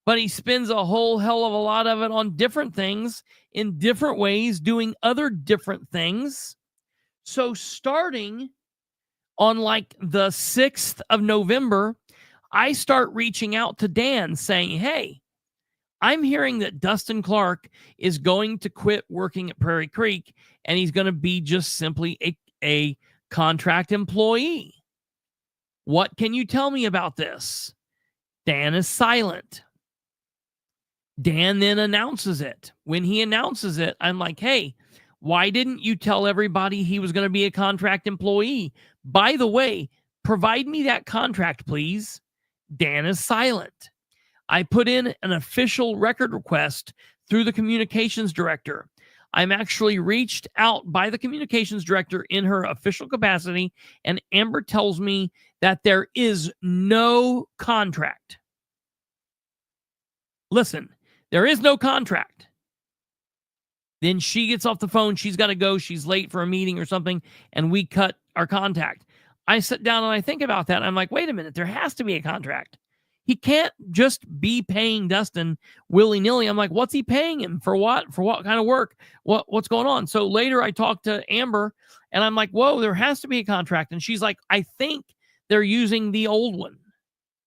but he spends a whole hell of a lot of it on different things in different ways, doing other different things. So starting on like the 6th of November, I start reaching out to Dan saying, hey, I'm hearing that Dustin Clark is going to quit working at Prairie Creek, and he's going to be just simply a contract employee. What can you tell me about this? Dan is silent. Dan then announces it. When he announces it, I'm like, hey, why didn't you tell everybody he was going to be a contract employee? By the way, provide me that contract, please. Dan is silent. I put in an official record request through the communications director. I'm actually reached out by the communications director in her official capacity, and Amber tells me that there is no contract. Listen, there is no contract. Then she gets off the phone. She's got to go. She's late for a meeting or something, and we cut our contact. I sit down and I think about that. I'm like, wait a minute, there has to be a contract. He can't just be paying Dustin willy-nilly. I'm like, what's he paying him? For what? For what kind of work? What's going on? So later I talked to Amber, and I'm like, whoa, there has to be a contract. And she's like, I think they're using the old one.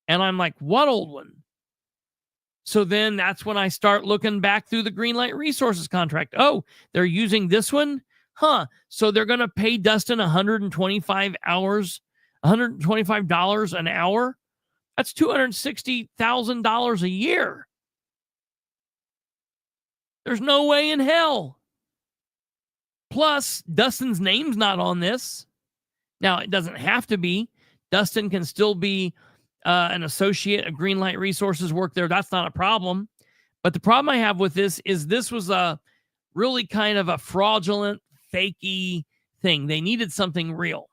And I'm like, what old one? So then that's when I start looking back through the Greenlight Resources contract. Oh, they're using this one? Huh. So they're going to pay Dustin $125 an hour? That's $260,000 a year. There's no way in hell. Plus, Dustin's name's not on this. Now, it doesn't have to be. Dustin can still be an associate of Greenlight Resources work there. That's not a problem. But the problem I have with this is this was a really kind of a fraudulent, fakey thing. They needed something real.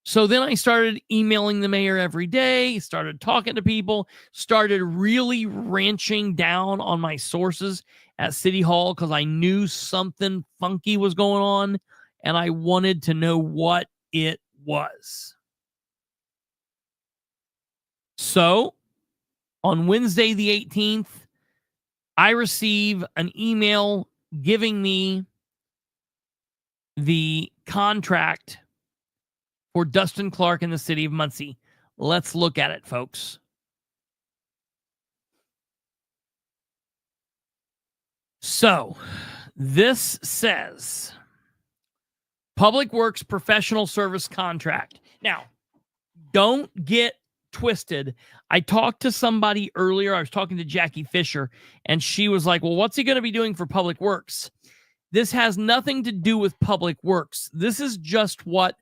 So then I started emailing the mayor every day, started talking to people, started really ranching down on my sources at City Hall because I knew something funky was going on and I wanted to know what it was. So on Wednesday the 18th, I receive an email giving me the contract for Dustin Clark in the city of Muncie. Let's look at it, folks. So, this says Public Works Professional Service Contract. Now, don't get twisted. I talked to somebody earlier. I was talking to Jackie Fisher, and she was like, well, what's he going to be doing for Public Works? This has nothing to do with Public Works. This is just what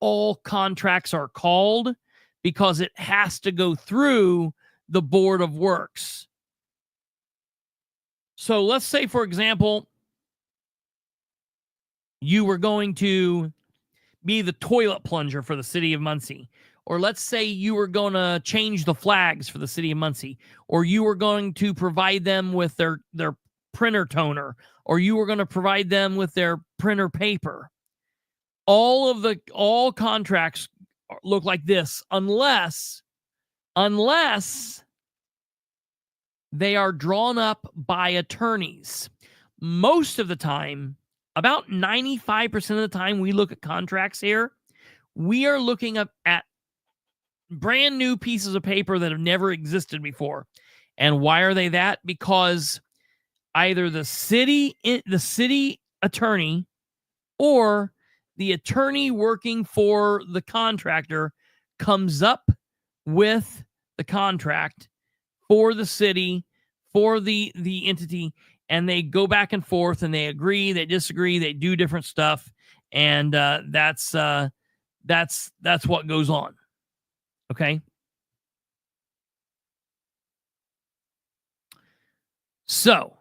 all contracts are called because it has to go through the Board of Works. So let's say, for example, you were going to be the toilet plunger for the city of Muncie. Or let's say you were going to change the flags for the city of Muncie. Or you were going to provide them with their printer toner. Or you were going to provide them with their printer paper. All contracts look like this unless they are drawn up by attorneys. Most of the time, about 95% of the time we look at contracts here, we are looking up at brand new pieces of paper that have never existed before. And why are they that? Because either the city attorney or the attorney working for the contractor comes up with the contract for the city, for the entity, and they go back and forth and they agree, they disagree, they do different stuff. And that's what goes on. Okay. So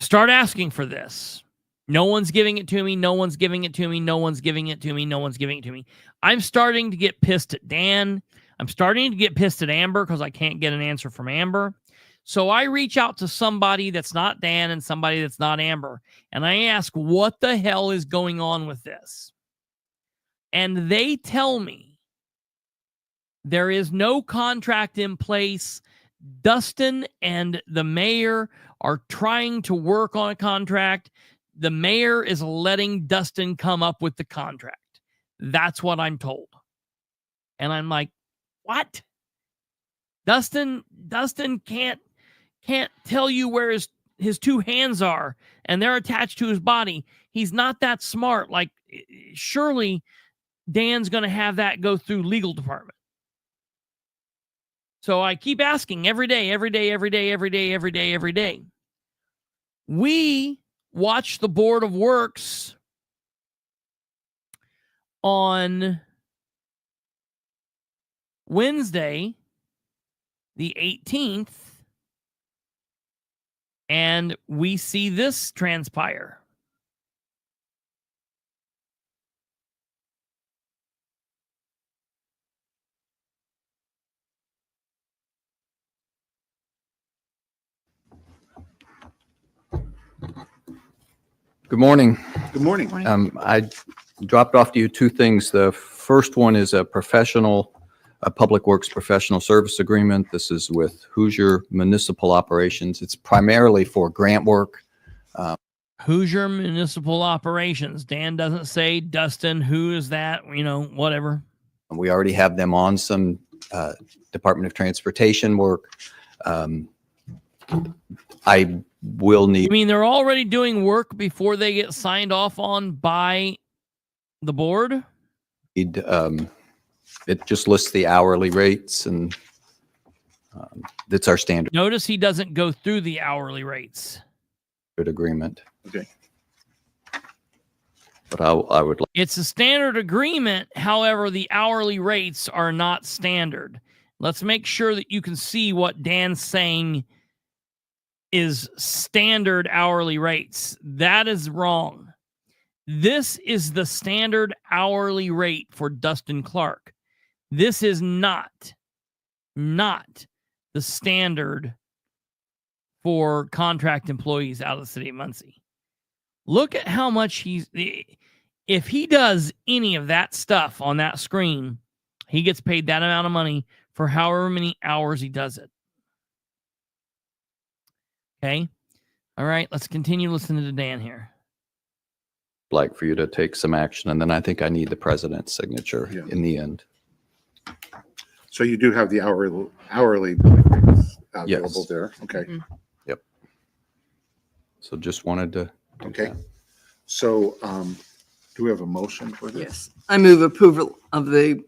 start asking for this. No one's giving it to me. No one's giving it to me. No one's giving it to me. No one's giving it to me. I'm starting to get pissed at Dan. I'm starting to get pissed at Amber because I can't get an answer from Amber. So I reach out to somebody that's not Dan and somebody that's not Amber. And I ask, what the hell is going on with this? And they tell me there is no contract in place. Dustin and the mayor are trying to work on a contract. The mayor is letting Dustin come up with the contract. That's what I'm told. And I'm like, what? Dustin can't tell you where his two hands are and they're attached to his body. He's not that smart. Like, surely Dan's going to have that go through legal department. So I keep asking every day. We watch the Board of Works on Wednesday, the 18th, and we see this transpire. Good morning. Good morning. I dropped off to you two things. The first one is a Public Works professional service agreement. This is with Hoosier Municipal Operations. It's primarily for grant work. Hoosier Municipal Operations. Dan doesn't say. Dustin, who is that? Whatever. We already have them on some Department of Transportation work. I will need. I mean, they're already doing work before they get signed off on by the board? It just lists the hourly rates, and that's our standard Notice he doesn't go through the hourly rates. agreement. Okay. But I would like. It's a standard agreement. However, the hourly rates are not standard. Let's make sure that you can see what Dan's saying is standard hourly rates. That is wrong. This is the standard hourly rate for Dustin Clark. This is not the standard for contract employees out of the city of Muncie. Look at how much if he does any of that stuff on that screen, he gets paid that amount of money for however many hours he does it. Okay. All right. Let's continue listening to Dan here. Like for you to take some action, and then I think I need the president's signature in the end. So you do have the hourly billing rates available there. Okay. Mhm. Yep. So just wanted to. Okay. So do we have a motion for this? Yes, I move approval of the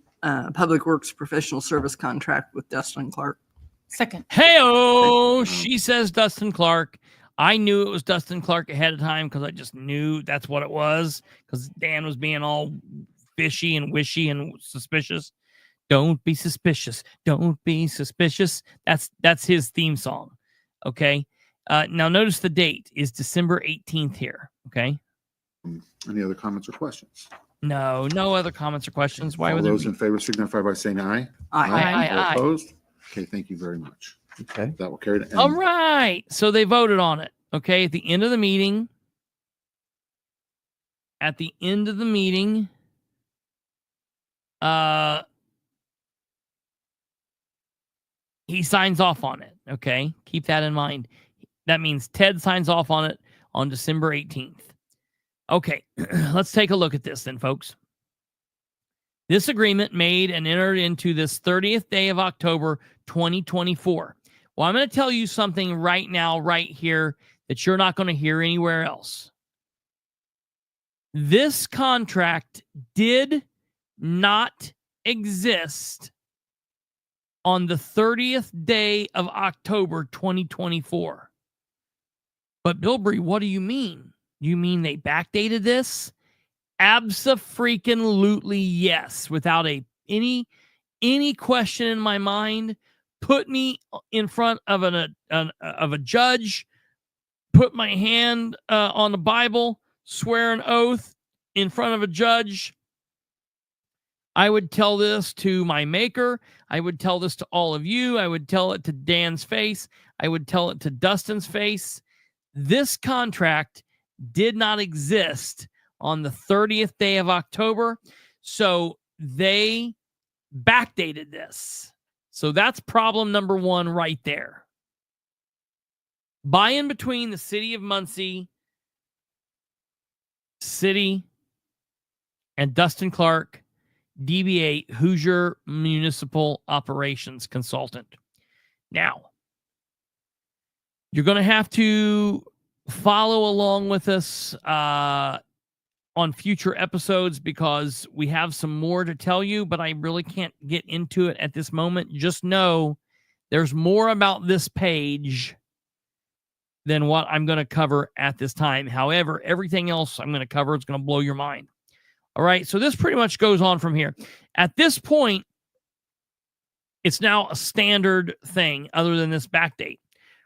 Public Works professional service contract with Dustin Clark. Second. Hey-oh, she says Dustin Clark. I knew it was Dustin Clark ahead of time because I just knew that's what it was, because Dan was being all fishy and wishy and suspicious. Don't be suspicious. Don't be suspicious. That's his theme song. Okay. Now notice the date is December 18th here. Okay. Any other comments or questions? No other comments or questions. Why All would there those be? in favor signify by saying aye. Aye. All opposed? Okay, thank you very much. Okay. That will carry it. All right. So they voted on it. Okay. At the end of the meeting, he signs off on it. Okay. Keep that in mind. That means Ted signs off on it on December 18th. Okay. Let's take a look at this then, folks. This agreement made and entered into this 30th day of October, 2024. Well, I'm going to tell you something right now, right here, that you're not going to hear anywhere else. This contract did not exist on the 30th day of October, 2024. But Bilbrey, what do you mean? You mean they backdated this? Abso-freaking-lutely yes, without any question in my mind. Put me in front of a judge, put my hand on the Bible, swear an oath in front of a judge. I would tell this to my maker. I would tell this to all of you. I would tell it to Dan's face. I would tell it to Dustin's face. This contract did not exist on the 30th day of October. So they backdated this. So that's problem number one right there. By and between the city of Muncie, city, and Dustin Clark, DBA, Hoosier Municipal Operations Consultant. Now, you're going to have to follow along with us on future episodes, because we have some more to tell you, but I really can't get into it at this moment. Just know there's more about this page than what I'm going to cover at this time. However, everything else I'm going to cover is going to blow your mind. All right, so this pretty much goes on from here. At this point, it's now a standard thing other than this backdate.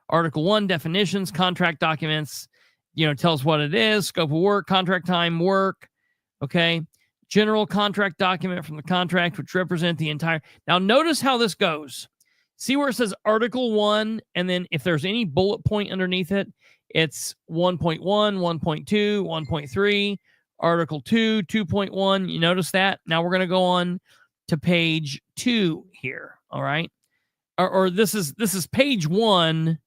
Article 1, definitions, contract documents, tells what it is, scope of work, contract time, work, okay? General contract document from the contract, which represent the entire... Now, notice how this goes. See where it says Article 1, and then if there's any bullet point underneath it, it's 1.1, 1.2, 1.3, Article 2, 2.1. You notice that? Now we're going to go on to page 2 here, all right? Or this is page 1,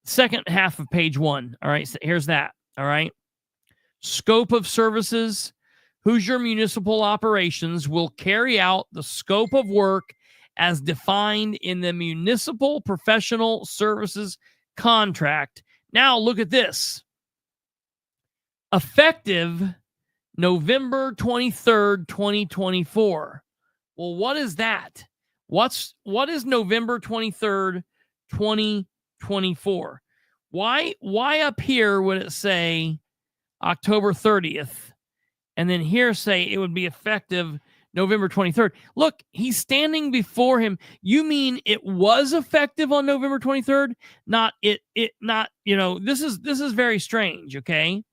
second half of page 1, all right? So here's that, all right? Scope of services. Hoosier Municipal Operations will carry out the scope of work as defined in the Municipal Professional Services Contract. Now look at this. Effective November 23rd, 2024. Well, what is that? What is November 23rd, 2024? Why up here would it say October 30th And then here say it would be effective November 23rd. Look, he's standing before him. You mean it was effective on November 23rd? Not, this is very strange, okay?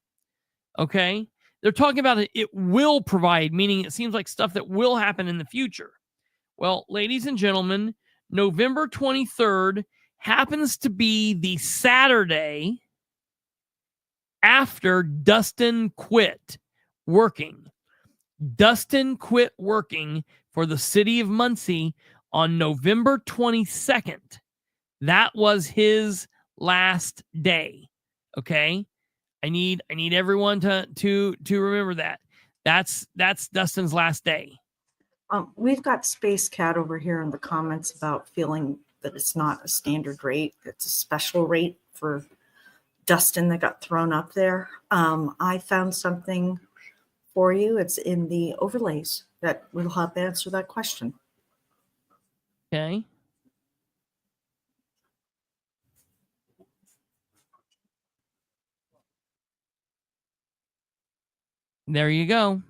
Okay? They're talking about it will provide, meaning it seems like stuff that will happen in the future. Well, ladies and gentlemen, November 23rd happens to be the Saturday after Dustin quit working. Dustin quit working for the city of Muncie on November 22nd. That was his last day. Okay? I need everyone to remember that. That's Dustin's last day. We've got Space Cat over here in the comments about feeling that it's not a standard rate. It's a special rate for Dustin that got thrown up there. I found something for you. It's in the overlays that will help answer that question. Okay. There you go.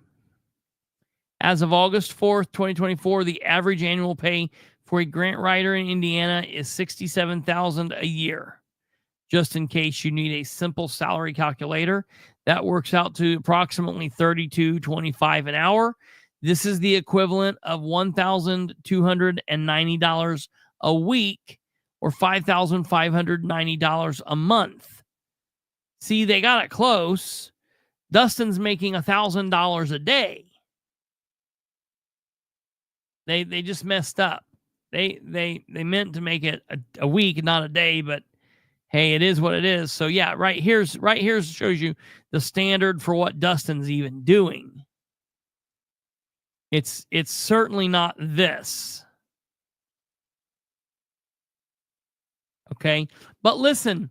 As of August 4th, 2024, the average annual pay for a grant writer in Indiana is $67,000 a year. Just in case you need a simple salary calculator, that works out to approximately $32.25 an hour. This is the equivalent of $1,290 a week or $5,590 a month. See, they got it close. Dustin's making $1,000 a day. They just messed up. They meant to make it a week, not a day, but hey, it is what it is. So yeah, right here shows you the standard for what Dustin's even doing. It's certainly not this. Okay? But listen,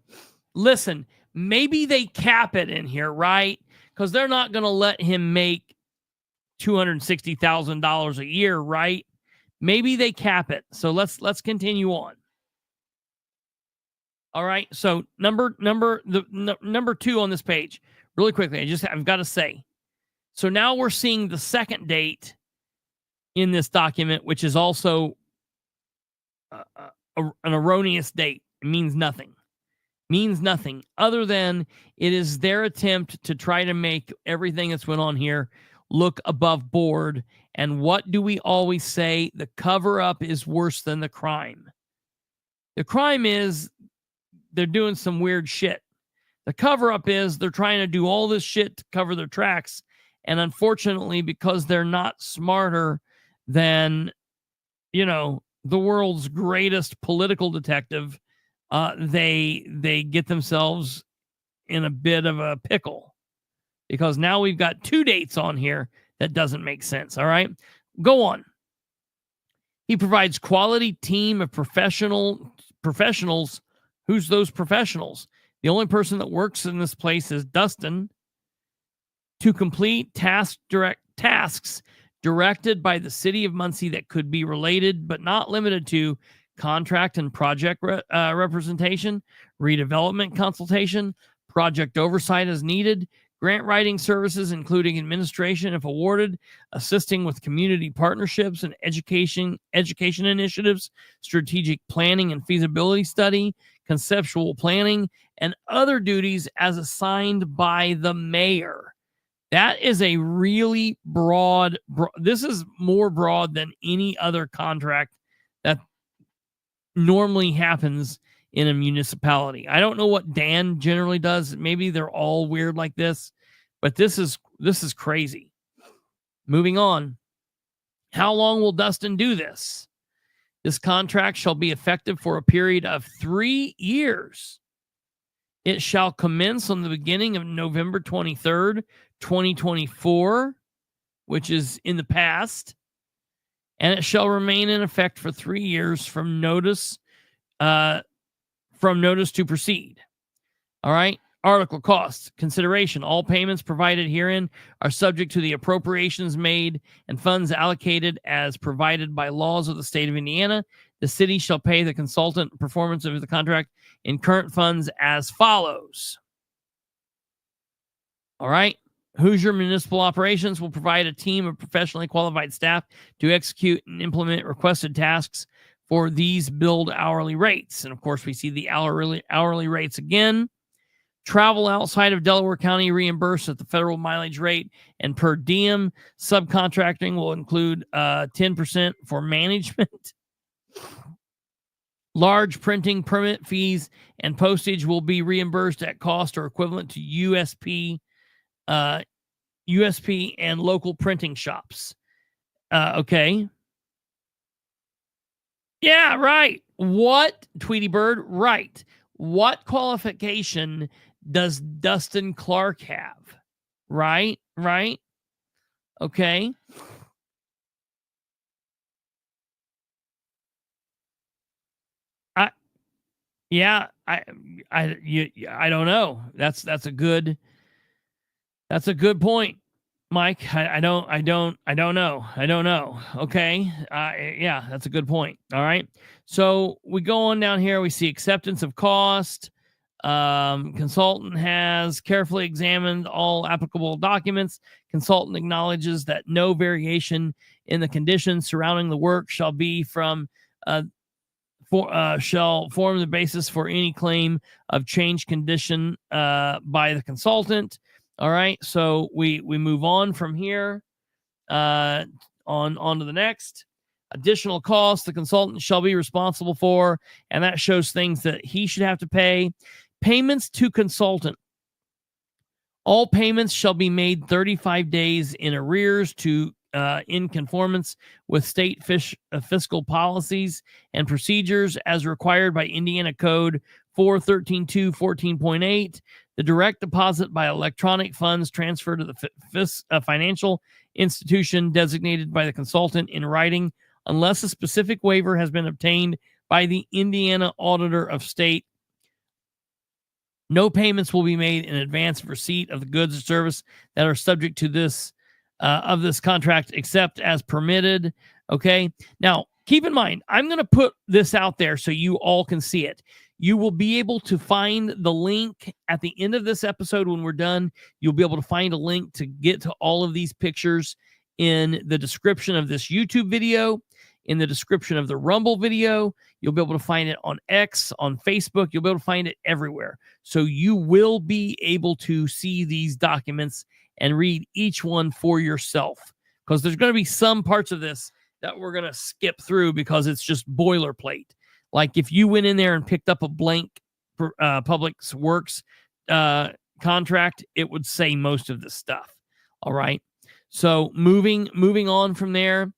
maybe they cap it in here, right? Because they're not going to let him make $260,000 a year, right? Maybe they cap it. So let's continue on. All right. So number 2 on this page, really quickly. I've got to say. So now we're seeing the second date in this document, which is also an erroneous date. It means nothing. Means nothing other than it is their attempt to try to make everything that's went on here look above board. And what do we always say? The cover up is worse than the crime. The crime is they're doing some weird shit. The cover up is they're trying to do all this shit to cover their tracks. And unfortunately, because they're not smarter than, the world's greatest political detective, they get themselves in a bit of a pickle. Because now we've got 2 dates on here that doesn't make sense. All right, go on. He provides quality team of professionals. Who's those professionals? The only person that works in this place is Dustin to complete tasks directed by the city of Muncie that could be related but not limited to contract and project representation, redevelopment consultation, project oversight as needed, grant writing services, including administration if awarded, assisting with community partnerships and education initiatives, strategic planning and feasibility study, conceptual planning, and other duties as assigned by the mayor. That is a really broad, this is more broad than any other contract that normally happens in a municipality. I don't know what Dan generally does. Maybe they're all weird like this, but this is crazy. Moving on. How long will Dustin do this? This contract shall be effective for a period of 3 years. It shall commence on the beginning of November 23rd, 2024, which is in the past, and it shall remain in effect for 3 years from notice to proceed. All right. Article costs. Consideration. All payments provided herein are subject to the appropriations made and funds allocated as provided by laws of the state of Indiana. The city shall pay the consultant performance of the contract in current funds as follows. All right. Hoosier Municipal Operations will provide a team of professionally qualified staff to execute and implement requested tasks for these billed hourly rates. And of course, we see the hourly rates again. Travel outside of Delaware County reimbursed at the federal mileage rate and per diem. Subcontracting will include 10% for management. Large printing permit fees and postage will be reimbursed at cost or equivalent to USP and local printing shops. Okay. Yeah, right. What, Tweety Bird? Right. What qualification does Dustin Clark have? Right. Okay. I don't know. That's a good point, Mike. I don't know. Okay. Yeah, that's a good point. All right. So we go on down here. We see acceptance of cost. Consultant has carefully examined all applicable documents. Consultant acknowledges that no variation in the conditions surrounding the work shall form the basis for any claim of change condition by the consultant. All right, so we move on from here on to the next. Additional costs the consultant shall be responsible for, and that shows things that he should have to pay. Payments to consultant. All payments shall be made 35 days in arrears to in conformance with state fiscal policies and procedures as required by Indiana Code 413214.8. The direct deposit by electronic funds transferred to the financial institution designated by the consultant in writing, unless a specific waiver has been obtained by the Indiana Auditor of State. No payments will be made in advance of receipt of the goods or service that are subject to this contract, except as permitted. Okay. Now, keep in mind, I'm going to put this out there so you all can see it. You will be able to find the link at the end of this episode when we're done. You'll be able to find a link to get to all of these pictures in the description of this YouTube video, in the description of the Rumble video. You'll be able to find it on X, on Facebook. You'll be able to find it everywhere. So you will be able to see these documents and read each one for yourself, because there's going to be some parts of this that we're going to skip through because it's just boilerplate. Like if you went in there and picked up a blank Public Works contract, it would say most of this stuff. All right. So moving on from there,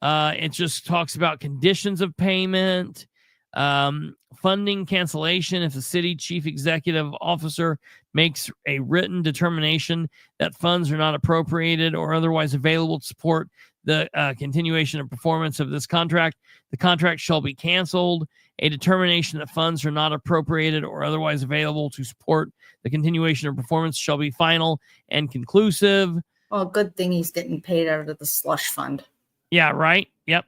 it just talks about conditions of payment, funding cancellation. If the city chief executive officer makes a written determination that funds are not appropriated or otherwise available to support the continuation of performance of this contract, the contract shall be canceled. A determination that funds are not appropriated or otherwise available to support the continuation of performance shall be final and conclusive. Well, good thing he's getting paid out of the slush fund. Yeah, right. Yep.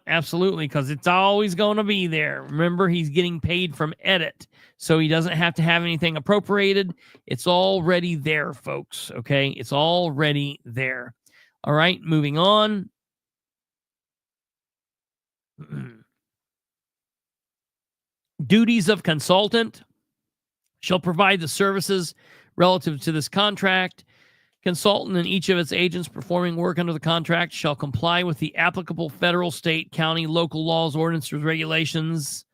Absolutely, because it's always going to be there. Remember, he's getting paid from edit, so he doesn't have to have anything appropriated. It's already there, folks. Okay, it's already there. All right, moving on. Duties of consultant shall provide the services relative to this contract. Consultant and each of its agents performing work under the contract shall comply with the applicable federal, state, county, local laws, ordinances, regulations.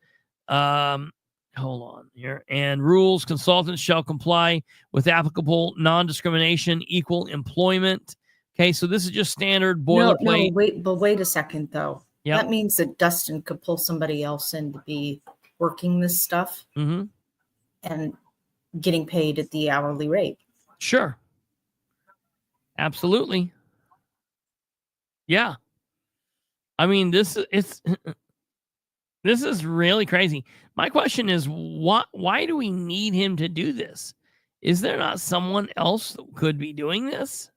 Hold on here. And rules. Consultants shall comply with applicable non-discrimination, equal employment. Okay, so this is just standard boilerplate. No, wait a second, though. Yep. That means that Dustin could pull somebody else in to be working this stuff and getting paid at the hourly rate. Sure. Absolutely. Yeah. I mean, this is really crazy. My question is, why do we need him to do this? Is there not someone else that could be doing this?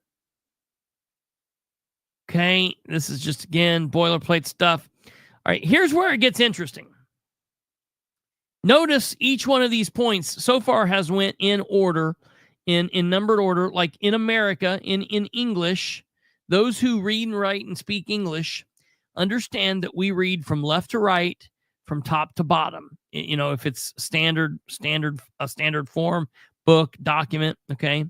Okay, this is just, again, boilerplate stuff. All right, here's where it gets interesting. Notice each one of these points so far has went in order in numbered order, like in America, in English. Those who read and write and speak English understand that we read from left to right, from top to bottom. If it's standard form, book, document, okay?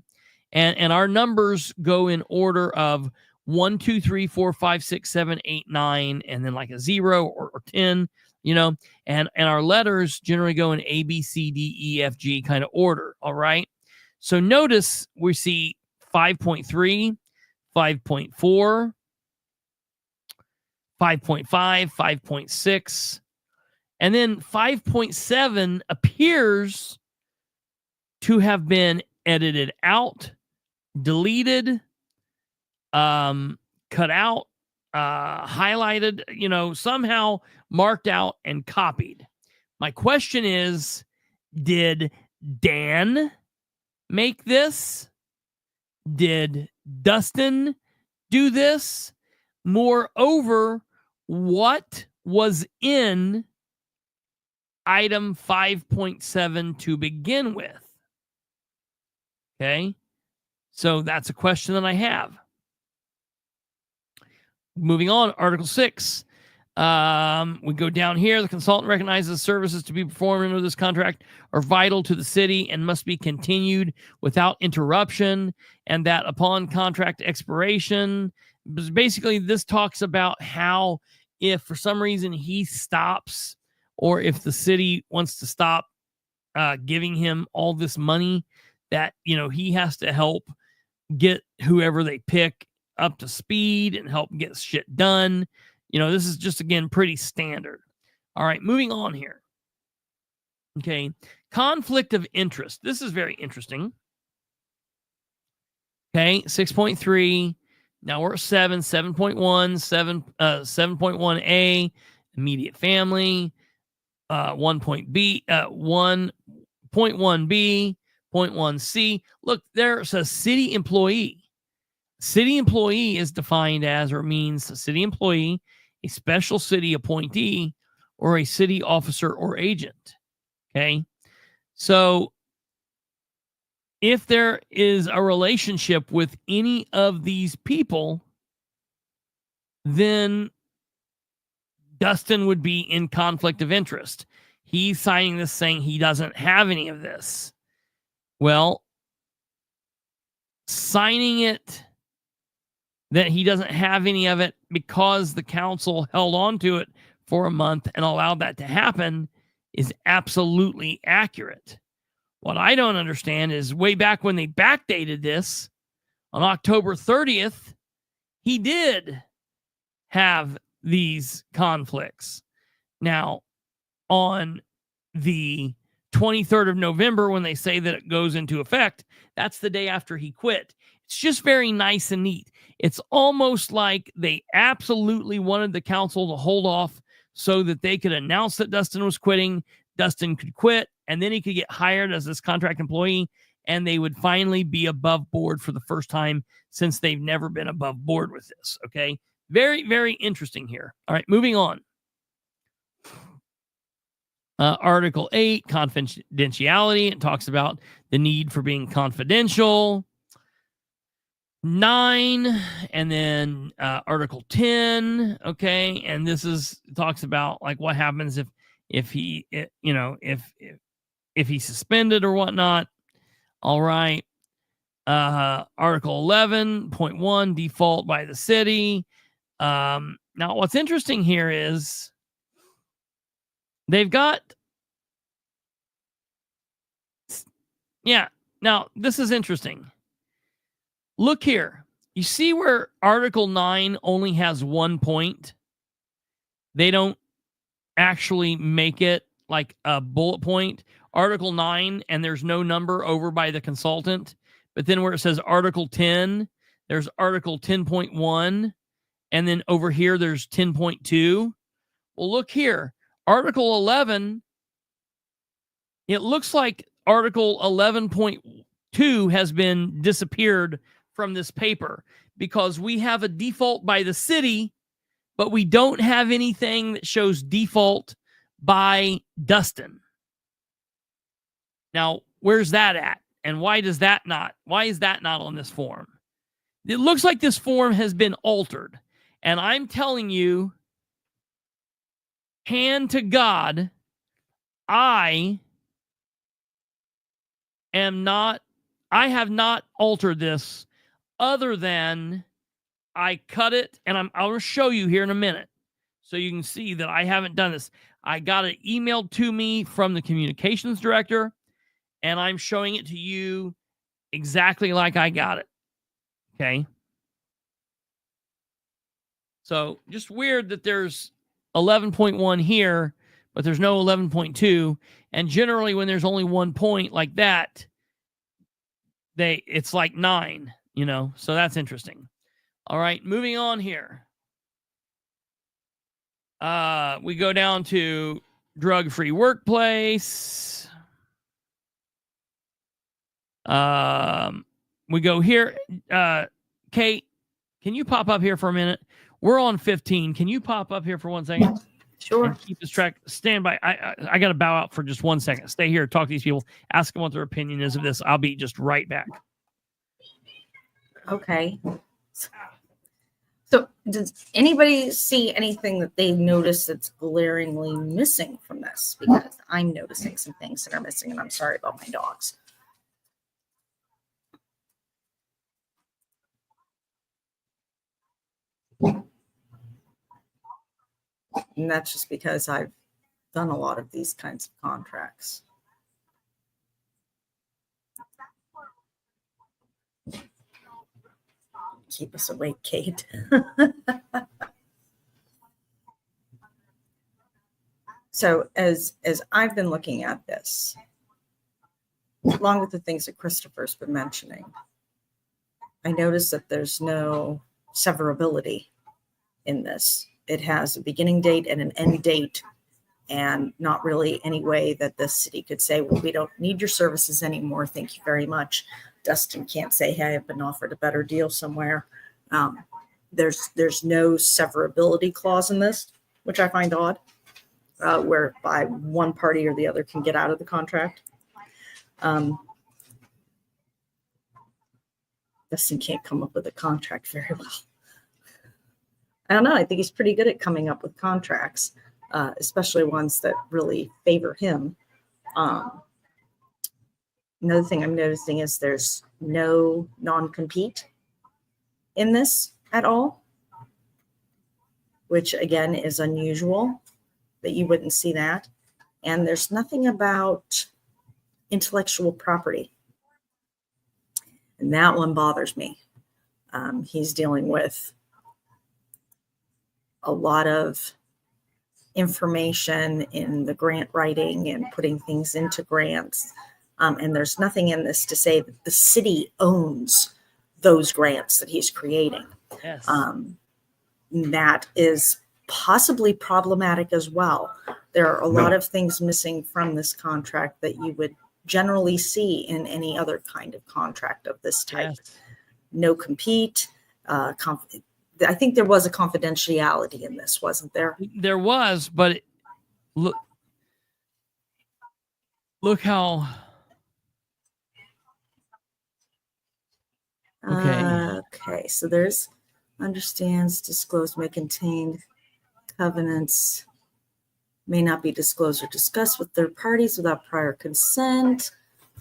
And our numbers go in order of 1, 2, 3, 4, 5, 6, 7, 8, 9, and then like a 0 or 10, and our letters generally go in A, B, C, D, E, F, G kind of order, all right? So notice we see 5.3, 5.4, 5.5, 5.6, and then 5.7 appears to have been edited out, deleted, cut out, highlighted, somehow marked out and copied. My question is, did Dan make this? Did Dustin do this? Moreover, what was in item 5.7 to begin with? Okay, so that's a question that I have. Moving on, Article 6. We go down here. The consultant recognizes services to be performed under this contract are vital to the city and must be continued without interruption, and that upon contract expiration, basically this talks about how if for some reason he stops, or if the city wants to stop giving him all this money, that he has to help get whoever they pick up to speed and help get shit done. This is just, again, pretty standard. All right, moving on here. Okay, conflict of interest. This is very interesting. Okay, 6.3. Now we're at 7.1, 7.1a, immediate family, 1.1b, 0.1c. Look, there's a city employee. City employee is defined as, or means, a city employee, a special city appointee, or a city officer or agent. Okay, so if there is a relationship with any of these people, then Dustin would be in conflict of interest. He's signing this saying he doesn't have any of this. Well, signing it that he doesn't have any of it because the council held on to it for a month and allowed that to happen is absolutely accurate. What I don't understand is way back when they backdated this on October 30th, he did have these conflicts. Now, on the 23rd of November, when they say that it goes into effect, that's the day after he quit. It's just very nice and neat. It's almost like they absolutely wanted the council to hold off so that they could announce that Dustin was quitting. Dustin could quit, and then he could get hired as this contract employee, and they would finally be above board for the first time since they've never been above board with this. Okay. Very, very interesting here. All right, moving on. Article 8, confidentiality. It talks about the need for being confidential. 9, and then Article 10. Okay, and this talks about like what happens if he he's suspended or whatnot. All right. Article 11.1, default by the city. Now, what's interesting here is they've got, now this is interesting. Look here. You see where Article 9 only has 1 point? They don't actually make it like a bullet point. Article 9, and there's no number over by the consultant. But then where it says Article 10, there's Article 10.1. And then over here, there's 10.2. Well, look here. Article 11, it looks like Article 11.2 has been disappeared from this paper because we have a default by the city, but we don't have anything that shows default by Dustin. Now, where's that at? And why is that not on this form? It looks like this form has been altered. And I'm telling you, hand to God, I have not altered this other than I cut it, and I'll show you here in a minute so you can see that I haven't done this. I got it emailed to me from the communications director, and I'm showing it to you exactly like I got it. Okay. So just weird that there's 11.1 here, but there's no 11.2. And generally when there's only 1 point like that, it's like 9, so that's interesting. All right, moving on here. We go down to drug-free workplace. We go here. Kate, can you pop up here for a minute? We're on 15. Can you pop up here for 1 second? Sure. And keep this track. Stand by. I got to bow out for just 1 second. Stay here. Talk to these people. Ask them what their opinion is of this. I'll be just right back. Okay. So does anybody see anything that they notice that's glaringly missing from this? Because I'm noticing some things that are missing, and I'm sorry about my dogs. And that's just because I've done a lot of these kinds of contracts. Keep us awake, Kate. So as I've been looking at this, along with the things that Kristopher's been mentioning, I noticed that there's no severability in this. It has a beginning date and an end date, and not really any way that the city could say, well, we don't need your services anymore. Thank you very much. Dustin can't say, hey, I've been offered a better deal somewhere. There's no severability clause in this, which I find odd, whereby one party or the other can get out of the contract. Dustin can't come up with a contract very well. I don't know. I think he's pretty good at coming up with contracts, especially ones that really favor him. Another thing I'm noticing is there's no non-compete in this at all, which again is unusual that you wouldn't see that. And there's nothing about intellectual property. And that one bothers me. He's dealing with a lot of information in the grant writing and putting things into grants. And there's nothing in this to say that the city owns those grants that he's creating. Yes. That is possibly problematic as well. There are a lot of things missing from this contract that you would generally see in any other kind of contract of this type. Yes. No compete. I think there was a confidentiality in this, wasn't there? There was, but look how. Okay, so there's understands, disclosed, may contain covenants, may not be disclosed or discussed with third parties without prior consent,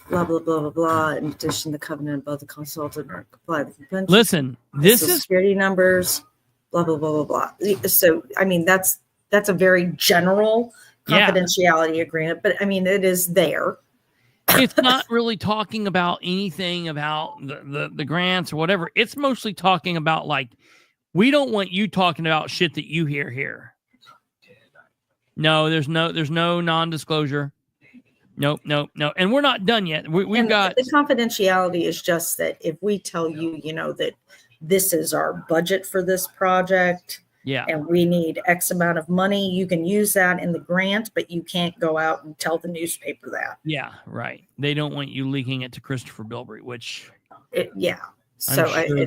blah, blah, blah, blah, blah. In addition, the covenant above the consultant or comply with the convention. Listen, this Social is security numbers, blah, blah, blah, blah, blah. So, I mean, that's a very general confidentiality agreement, but I mean, it is there. It's not really talking about anything about the grants or whatever. It's mostly talking about, like, we don't want you talking about shit that you hear here. No, there's no non-disclosure. Nope. And we're not done yet. We've got the confidentiality is just that if we tell you, that this is our budget for this project, and we need X amount of money, you can use that in the grant, but you can't go out and tell the newspaper that. Yeah, right. They don't want you leaking it to Kristopher Bilbrey, which So sure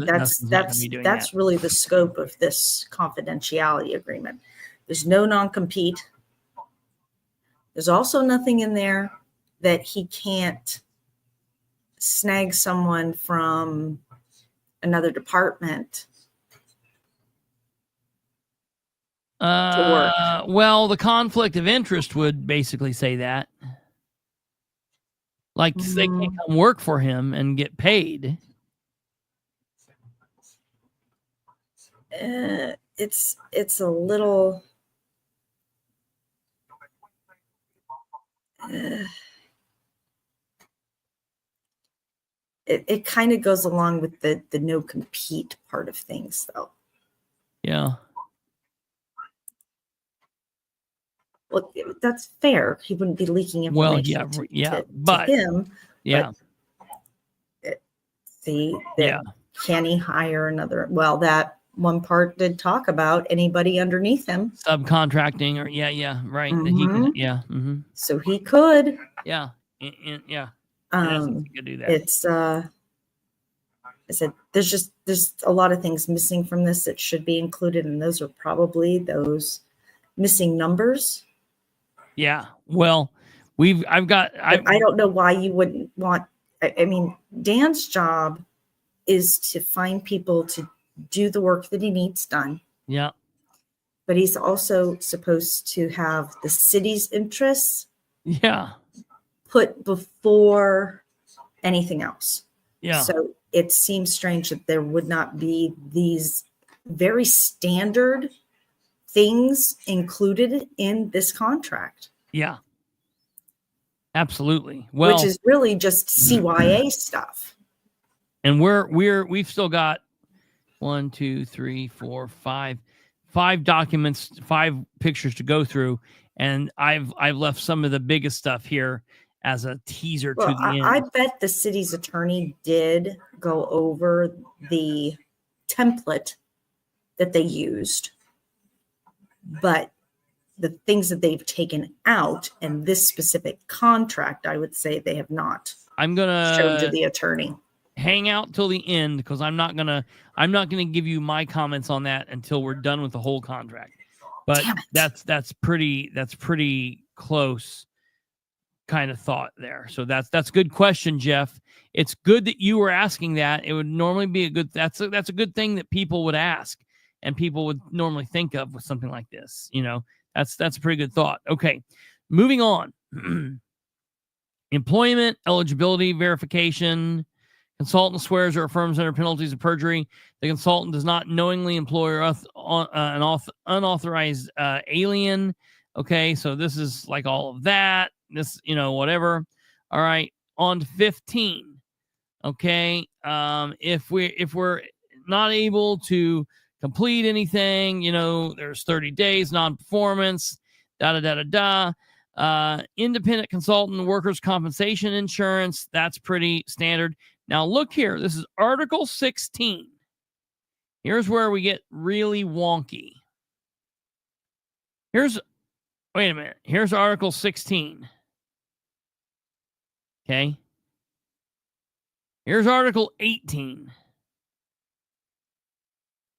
that's really the scope of this confidentiality agreement. There's no non-compete. There's also nothing in there that he can't snag someone from another department. Well, the conflict of interest would basically say that. Like they can't come work for him and get paid. It's a little. It kind of goes along with the no compete part of things, though. Yeah. Well, that's fair. He wouldn't be leaking information to him. Yeah. Can he hire another? Well, that one part did talk about anybody underneath him. Subcontracting or right. That he can, So he could. Yeah. He could do that. It's I said there's a lot of things missing from this that should be included, and those are probably those missing numbers. Yeah. Well, I don't know why you wouldn't want. I mean, Dan's job is to find people to do the work that he needs done. Yeah. But he's also supposed to have the city's interests. Yeah. Put before anything else. Yeah. So it seems strange that there would not be these very standard things included in this contract. Yeah. Absolutely. Well, which is really just CYA stuff. And we've still got 1, 2, 3, 4, 5 documents, 5 pictures to go through, and I've left some of the biggest stuff here as a teaser to the end. I bet the city's attorney did go over the template that they used, but the things that they've taken out in this specific contract, I would say they have not. I'm gonna show to the attorney. Hang out till the end because I'm not gonna give you my comments on that until we're done with the whole contract. But that's pretty close kind of thought there. So that's a good question, Jeff. It's good that you were asking that. It would normally be that's a good thing that people would ask and people would normally think of with something like this. You know, that's a pretty good thought. Okay, moving on. Employment eligibility verification. Consultant swears or affirms under penalties of perjury the consultant does not knowingly employ an unauthorized alien. Okay, so this is like all of that. This, whatever. All right, on to 15. Okay, if we're not able to complete anything, there's 30 days non-performance. Independent consultant workers' compensation insurance. That's pretty standard. Now, look here. This is Article 16. Here's where we get really wonky. Wait a minute. Here's Article 16. Okay. Here's Article 18.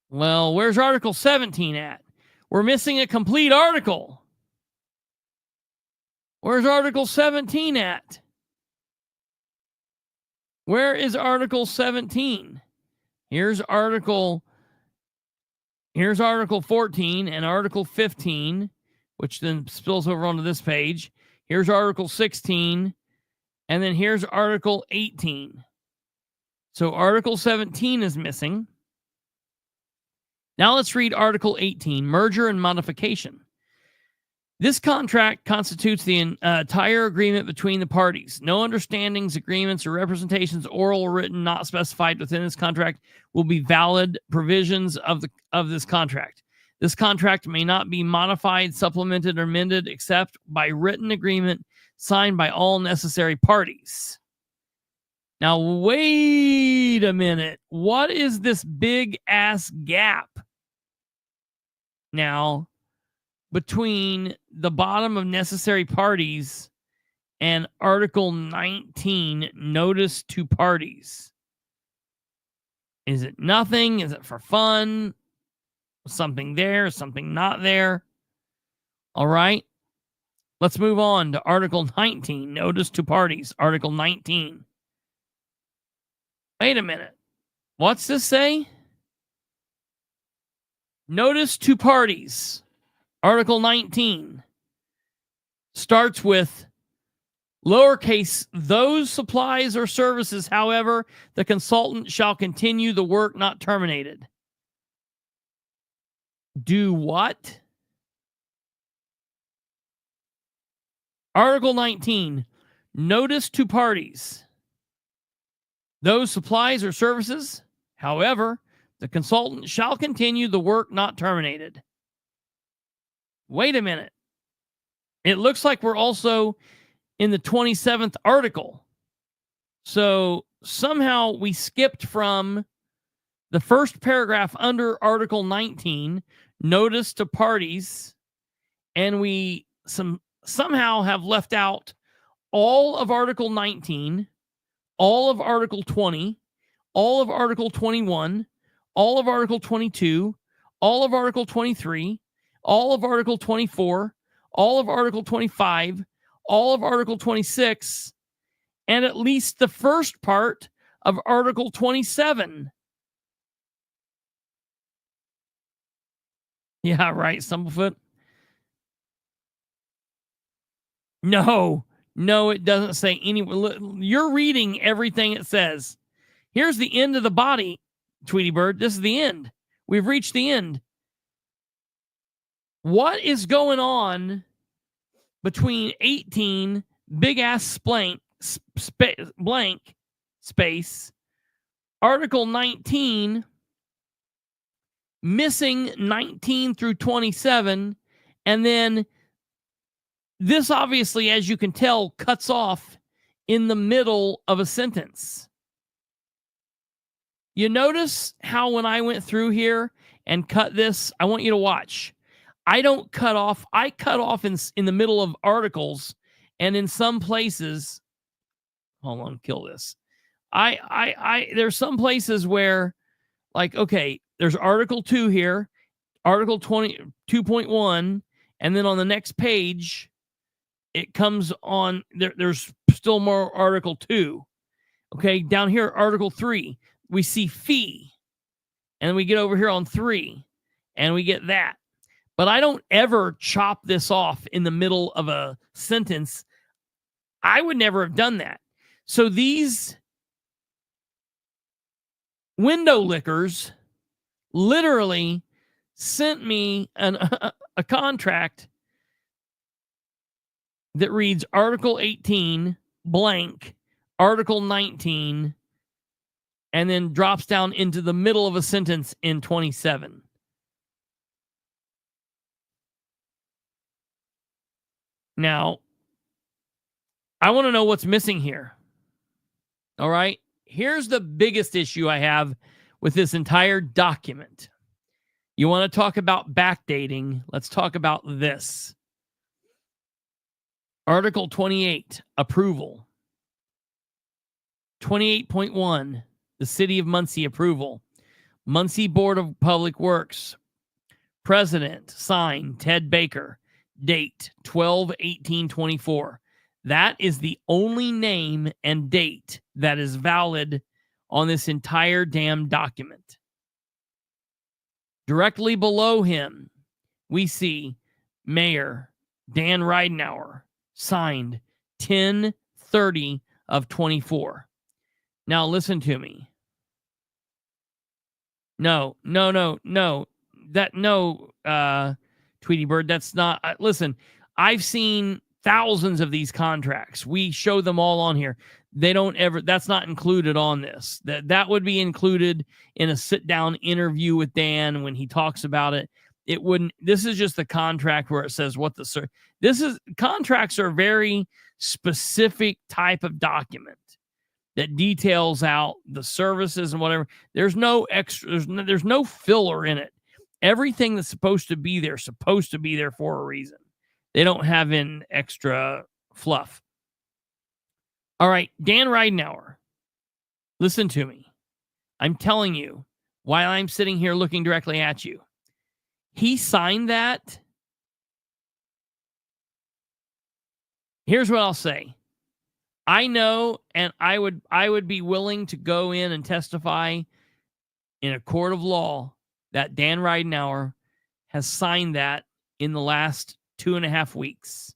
Well, where's Article 17 at? We're missing a complete article. Where's Article 17 at? Where is Article 17? Here's Article 14 and Article 15, which then spills over onto this page. Here's Article 16, and then here's Article 18. So Article 17 is missing. Now let's read Article 18, merger and modification. This contract constitutes the entire agreement between the parties. No understandings, agreements, or representations, oral or written, not specified within this contract will be valid provisions of this contract. This contract may not be modified, supplemented, or amended except by written agreement signed by all necessary parties. Now, wait a minute. What is this big ass gap now between the bottom of necessary parties and Article 19, notice to parties? Is it nothing? Is it for fun? Something there, something not there? All right. Let's move on to Article 19, notice to parties. Article 19. Wait a minute. What's this say? Notice to parties. Article 19 starts with lowercase, those supplies or services, however, the consultant shall continue the work not terminated. Do what? Article 19, notice to parties. Those supplies or services, however, the consultant shall continue the work not terminated. Wait a minute. It looks like we're also in the 27th article. So somehow we skipped from the first paragraph under Article 19, notice to parties, and we somehow have left out all of Article 19, all of Article 20, all of Article 21, all of Article 22, all of Article 23, all of Article 24, all of Article 25, all of Article 26, and at least the first part of Article 27. Yeah, right, Stumblefoot. No, it doesn't say any. You're reading everything it says. Here's the end of the body, Tweety Bird. This is the end. We've reached the end. What is going on between 18 big ass blank space, Article 19, missing 19 through 27, and then this obviously, as you can tell, cuts off in the middle of a sentence. You notice how when I went through here and cut this, I want you to watch. I don't cut off. I cut off in the middle of articles, and in some places, hold on, kill this. There's some places where, like, okay, there's Article 2 here, Article 2.1, and then on the next page, it comes on, there's still more Article 2. Okay, down here, Article 3, we see fee, and we get over here on 3, and we get that. But I don't ever chop this off in the middle of a sentence. I would never have done that. So these window lickers literally sent me a contract that reads Article 18 blank, Article 19, and then drops down into the middle of a sentence in 27. Now, I want to know what's missing here. All right. Here's the biggest issue I have with this entire document. You want to talk about backdating? Let's talk about this. Article 28, approval. 28.1, the City of Muncie approval. Muncie Board of Public Works. President, signed, Ted Baker. Date, 12/18/24. That is the only name and date that is valid on this entire damn document. Directly below him, we see Mayor Dan Ridenour, signed 10/30/24. Now listen to me. No. Tweety Bird, that's not. Listen, I've seen thousands of these contracts. We show them all on here. They don't ever. That's not included on this. That would be included in a sit-down interview with Dan when he talks about it. It wouldn't. This is just the contract where it says what the. Contracts are a very specific type of document that details out the services and whatever. There's no extra. There's no filler in it. Everything that's supposed to be there for a reason. They don't have in extra fluff. All right, Dan Ridenour, listen to me. I'm telling you, while I'm sitting here looking directly at you, he signed that. Here's what I'll say. I know, and I would be willing to go in and testify in a court of law that Dan Ridenour has signed that in the last 2.5 weeks.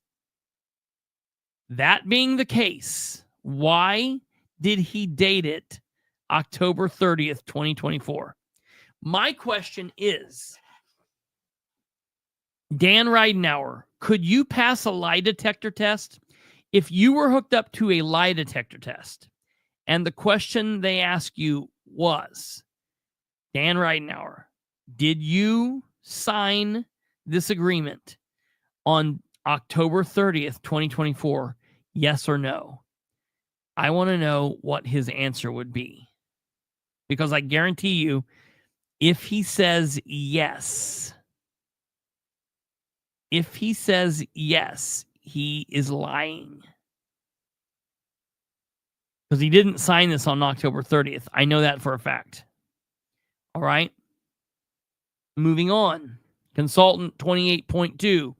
That being the case, why did he date it October 30th, 2024? My question is, Dan Ridenour, could you pass a lie detector test? If you were hooked up to a lie detector test and the question they asked you was, Dan Ridenour, did you sign this agreement on October 30th, 2024? Yes or no? I want to know what his answer would be. Because I guarantee you, if he says yes, he is lying. Because he didn't sign this on October 30th. I know that for a fact. All right. Moving on. Consultant 28.2.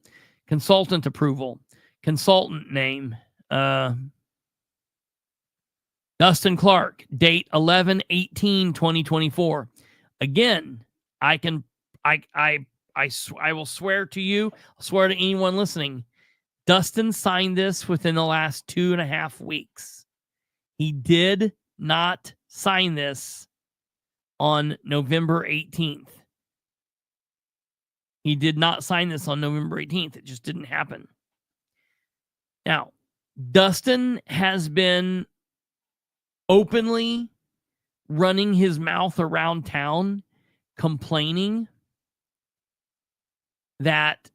Consultant approval. Consultant name. Dustin Clark. Date 11/18/2024. Again, I will swear to you, I'll swear to anyone listening, Dustin signed this within the last 2.5 weeks. He did not sign this on November 18th. He did not sign this on November 18th. It just didn't happen. Now, Dustin has been openly running his mouth around town, complaining that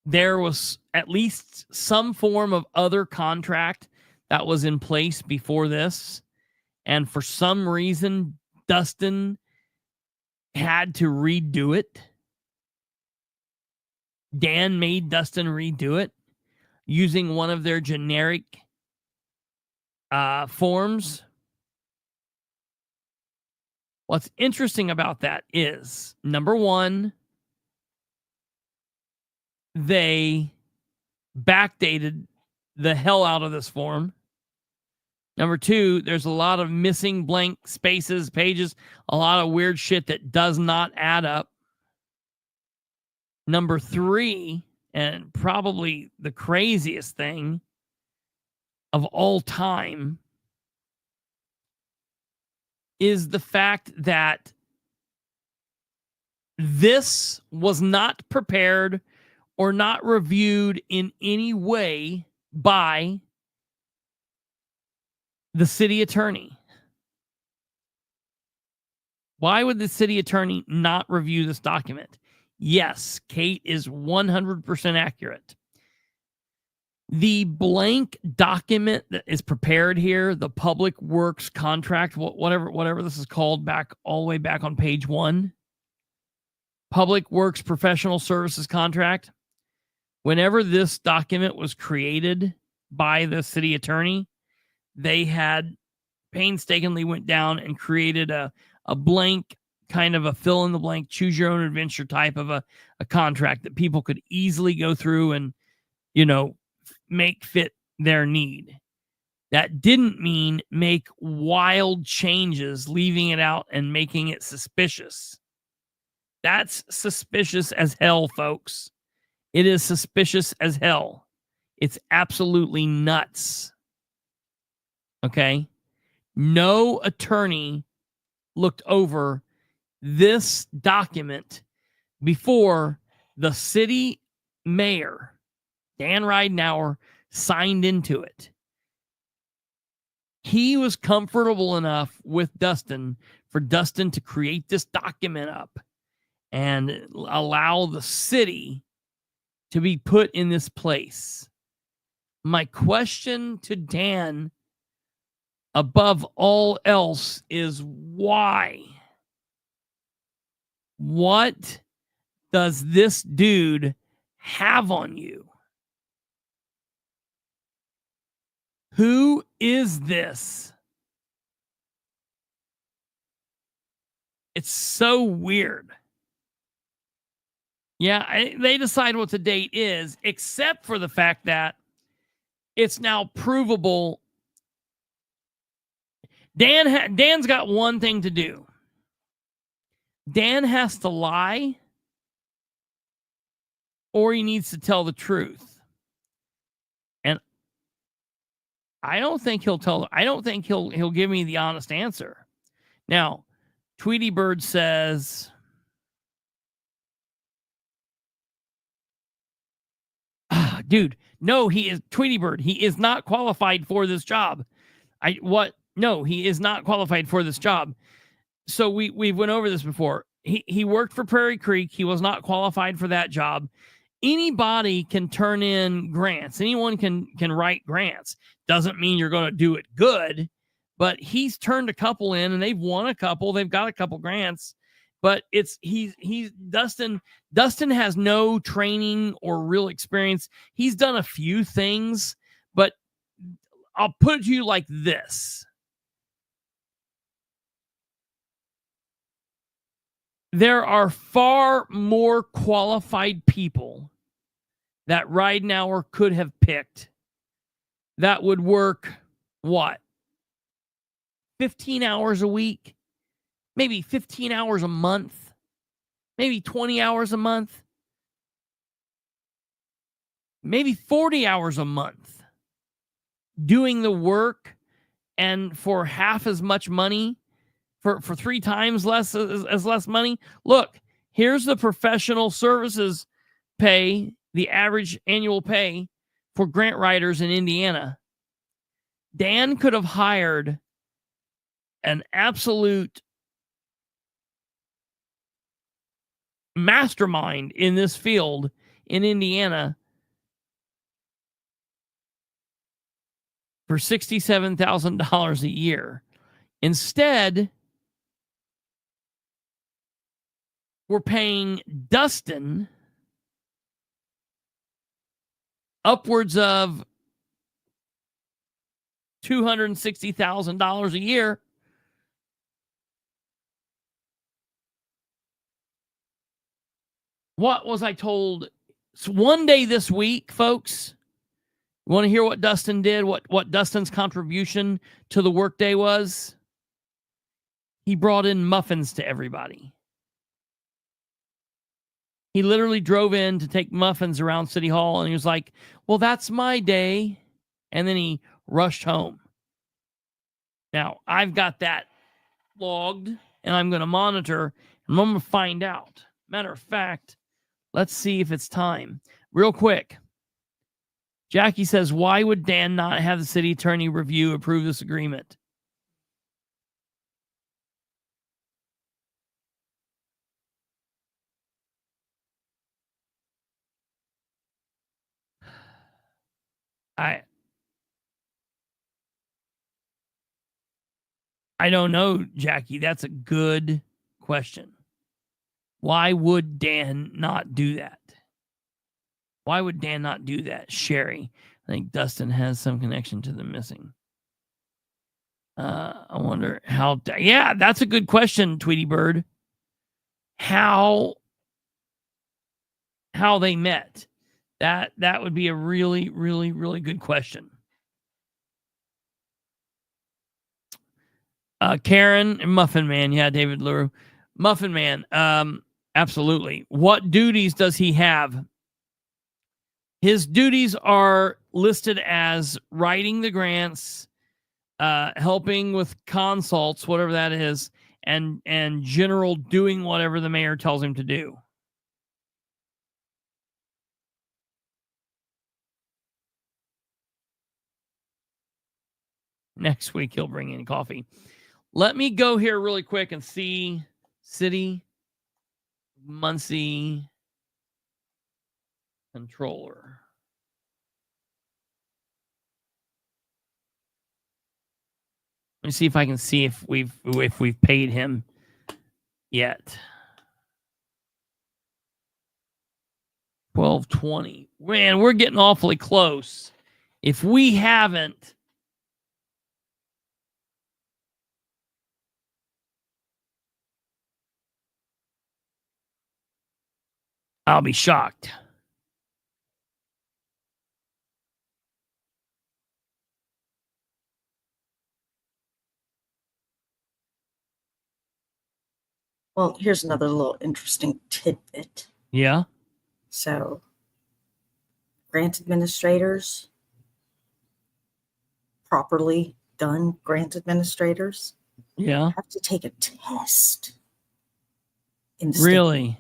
there was at least some form of other contract that was in place before this. And for some reason, Dustin had to redo it. Dan made Dustin redo it using one of their generic forms. What's interesting about that is, number one, they backdated the hell out of this form. Number two, there's a lot of missing blank spaces, pages, a lot of weird shit that does not add up. Number three, and probably the craziest thing of all time, is the fact that this was not prepared or not reviewed in any way by the city attorney. Why would the city attorney not review this document? Yes, Kate is 100% accurate. The blank document that is prepared here, the public works contract, whatever this is called, all the way back on page 1, public works professional services contract. Whenever this document was created by the city attorney, they had painstakingly went down and created a blank, kind of a fill in the blank, choose your own adventure type of a contract that people could easily go through and, make fit their need. That didn't mean make wild changes, leaving it out and making it suspicious. That's suspicious as hell, folks. It is suspicious as hell. It's absolutely nuts. Okay? No attorney looked over this document before the city mayor, Dan Ridenour, signed into it. He was comfortable enough with Dustin for Dustin to create this document up and allow the city to be put in this place. My question to Dan, above all else, is why? What does this dude have on you? Who is this? It's so weird. Yeah, they decide what the date is, except for the fact that it's now provable. Dan's got one thing to do. Dan has to lie, or he needs to tell the truth. And I don't think he'll give me the honest answer. Now, Tweety Bird says, dude, no, he is Tweety Bird. He is not qualified for this job. No, he is not qualified for this job. So we went over this before. He worked for Prairie Creek. He was not qualified for that job. Anybody can turn in grants. Anyone can write grants. Doesn't mean you're going to do it good, but he's turned a couple in and they've won a couple. They've got a couple grants, but he's Dustin has no training or real experience. He's done a few things, but I'll put it to you like this. There are far more qualified people that Ridenour could have picked that would work, 15 hours a week, maybe 15 hours a month, maybe 20 hours a month, maybe 40 hours a month, doing the work and for half as much money, for 3 times less money. Look, here's the professional services pay, the average annual pay for grant writers in Indiana. Dan could have hired an absolute mastermind in this field in Indiana for $67,000 a year. Instead, we're paying Dustin upwards of $260,000 a year. What was I told? So one day this week, folks, you want to hear what Dustin did? What Dustin's contribution to the workday was? He brought in muffins to everybody. He literally drove in to take muffins around City Hall, and he was like, well, that's my day. And then he rushed home. Now, I've got that logged, and I'm going to monitor, and I'm going to find out. Matter of fact, let's see if it's time. Real quick. Jackie says, why would Dan not have the city attorney approve this agreement? I don't know, Jackie. That's a good question. Why would Dan not do that? Why would Dan not do that? Sherry, I think Dustin has some connection to the missing. I wonder how. Yeah, that's a good question, Tweety Bird. How they met? That would be a really, really, really good question. Karen and Muffin Man. Yeah, David LaRue. Muffin Man. Absolutely. What duties does he have? His duties are listed as writing the grants, helping with consults, whatever that is, and general doing whatever the mayor tells him to do. Next week, he'll bring in coffee. Let me go here really quick and see City Muncie Controller. Let me see if I can see if we've paid him yet. 1220. Man, we're getting awfully close. If we haven't, I'll be shocked. Well, here's another little interesting tidbit. Yeah. So, grant administrators, properly done grant administrators, Yeah. have to take a test in the state. Really?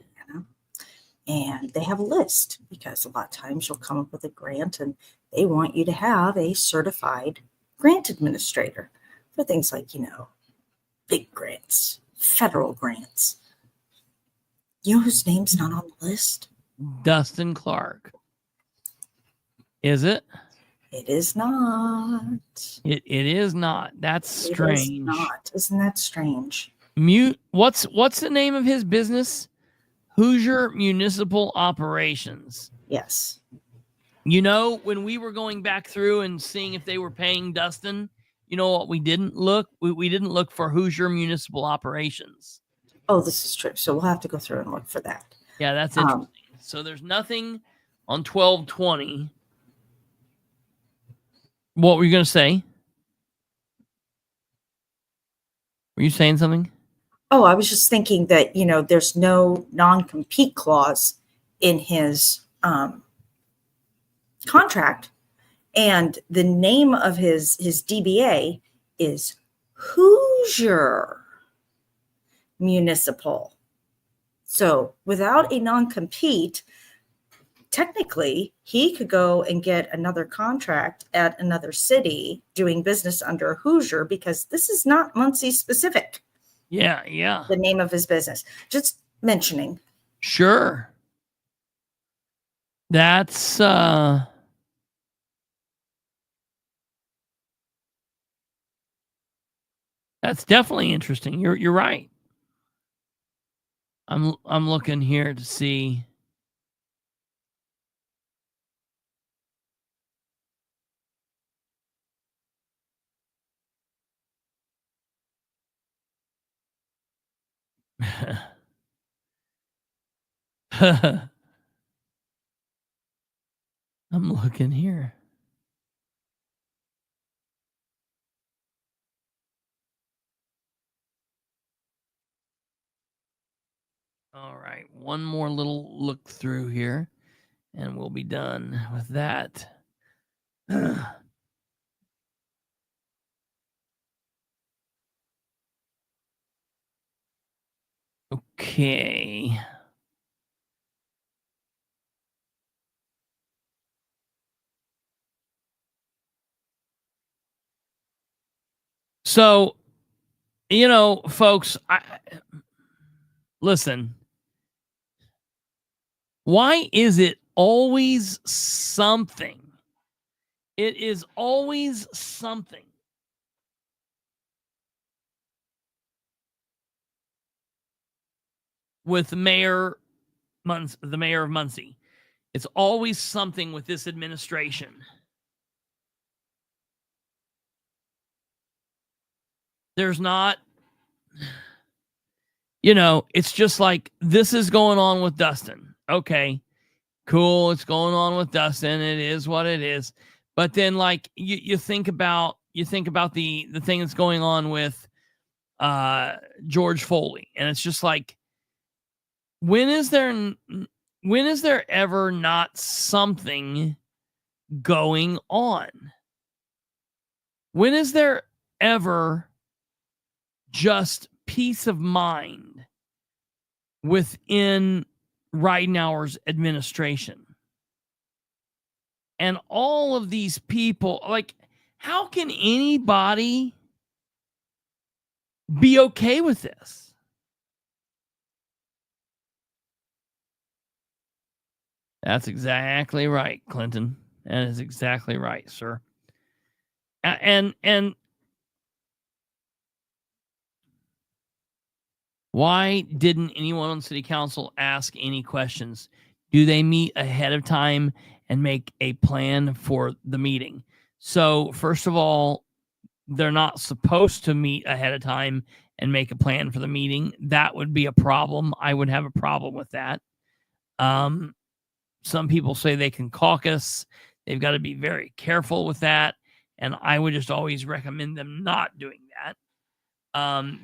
And they have a list because a lot of times you'll come up with a grant and they want you to have a certified grant administrator for things like, big grants, federal grants. You know whose name's not on the list? Dustin Clark. Is it? It is not. It is not. That's strange. It is not. Isn't that strange? What's the name of his business? Hoosier Municipal Operations. Yes. When we were going back through and seeing if they were paying Dustin, you know what we didn't look? We didn't look for Hoosier Municipal Operations. Oh, this is true. So we'll have to go through and look for that. Yeah, that's interesting. So there's nothing on 1220. What were you going to say? Were you saying something? Oh, I was just thinking that, there's no non-compete clause in his contract. And the name of his DBA is Hoosier Municipal. So without a non-compete, technically, he could go and get another contract at another city doing business under Hoosier because this is not Muncie specific. Yeah. The name of his business. Just mentioning. Sure. That's definitely interesting. You're right. I'm looking here to see. I'm looking here. All right, one more little look through here, and we'll be done with that. Okay. So, folks, listen. Why is it always something? It is always something. With the mayor of Muncie. It's always something with this administration. There's not, it's just like, this is going on with Dustin. Okay, cool. It's going on with Dustin. It is what it is. But then, like, you think about the thing that's going on with George Foley, and it's just like, when is there ever not something going on? When is there ever just peace of mind within Ridenour's administration? And all of these people, like, how can anybody be okay with this? That's exactly right, Clinton. That is exactly right, sir. And why didn't anyone on city council ask any questions? Do they meet ahead of time and make a plan for the meeting? So, first of all, they're not supposed to meet ahead of time and make a plan for the meeting. That would be a problem. I would have a problem with that. Some people say they can caucus. They've got to be very careful with that. And I would just always recommend them not doing that.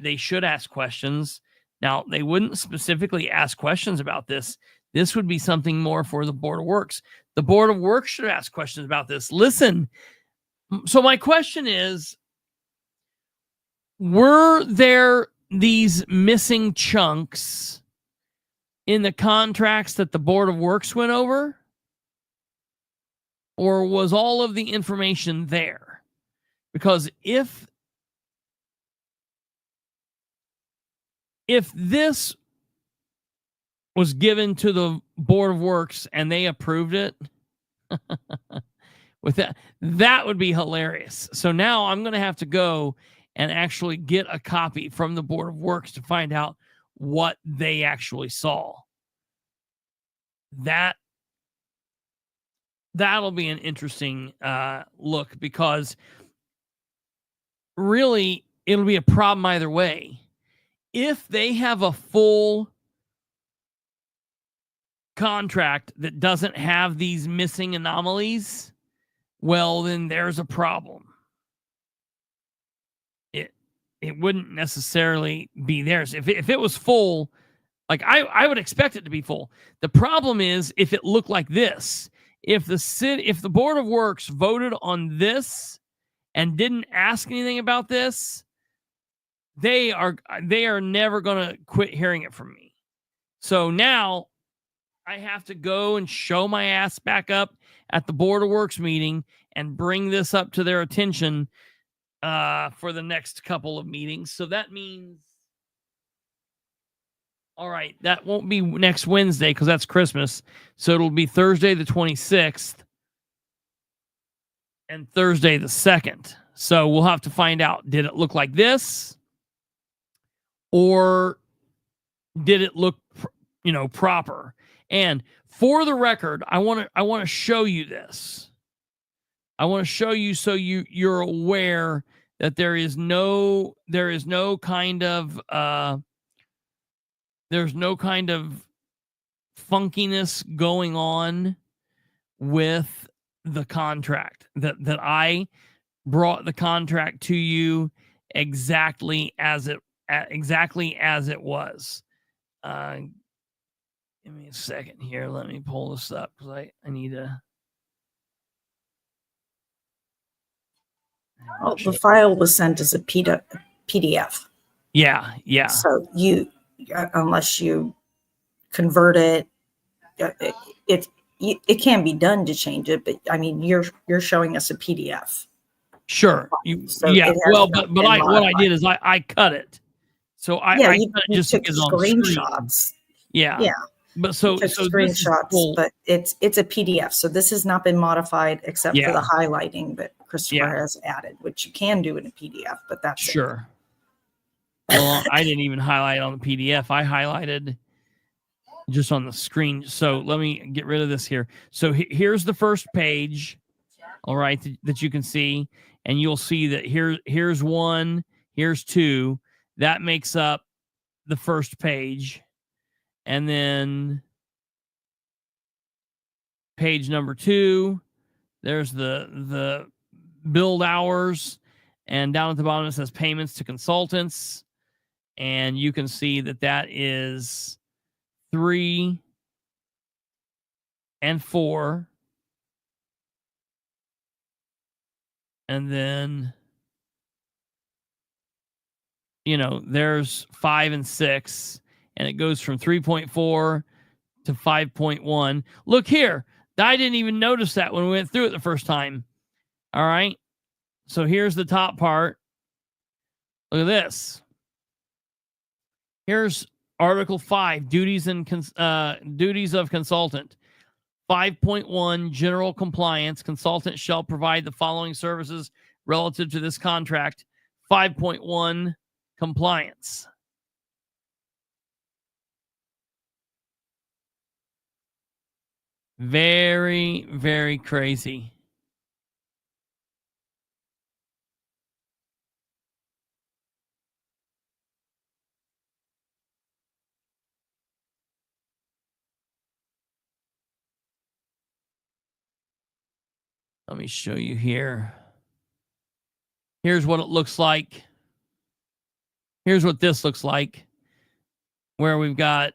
They should ask questions. Now, they wouldn't specifically ask questions about this. This would be something more for the Board of Works. The Board of Works should ask questions about this. Listen, so my question is, were there these missing chunks in the contracts that the Board of Works went over? Or was all of the information there? Because if this was given to the Board of Works and they approved it, with that would be hilarious. So now I'm going to have to go and actually get a copy from the Board of Works to find out what they actually saw. That'll be an interesting look, because really it'll be a problem either way. If they have a full contract that doesn't have these missing anomalies, well, then there's a problem. It wouldn't necessarily be theirs. If it was full, like I would expect it to be full. The problem is if it looked like this. If the Board of Works voted on this and didn't ask anything about this, they are never going to quit hearing it from me. So now I have to go and show my ass back up at the Board of Works meeting and bring this up to their attention for the next couple of meetings. So that means, all right, that won't be next Wednesday because that's Christmas. So it'll be Thursday the 26th and Thursday the 2nd. So we'll have to find out, did it look like this? Or did it look, proper? And for the record, I want to show you this. I want to show you so you're aware that there is no kind of funkiness going on with the contract. That I brought the contract to you exactly as it was. Give me a second here. Let me pull this up because I need to. Oh, the file was sent as a PDF. Yeah. So unless you convert it, it can be done to change it. But I mean, you're showing us a PDF. Sure. Well, but what I did is I cut it. So I cut it just took to get it on screenshots. Yeah. But so screenshots, but it's a PDF. So this has not been modified except for the highlighting that Kristopher has added, which you can do in a PDF, but that's sure. Well, I didn't even highlight on the PDF. I highlighted just on the screen. So let me get rid of this here. So here's the first page, all right, that you can see, and you'll see that here's 1, here's 2. That makes up the first page. And then page number 2, there's the build hours, and down at the bottom it says payments to consultants, and you can see that is 3 and 4, and then there's 5 and 6. And it goes from 3.4 to 5.1. Look here. I didn't even notice that when we went through it the first time. All right. So here's the top part. Look at this. Here's Article 5, duties of consultant. 5.1, general compliance. Consultant shall provide the following services relative to this contract. 5.1, compliance. Very, very crazy. Let me show you here. Here's what it looks like. Here's what this looks like. where we've got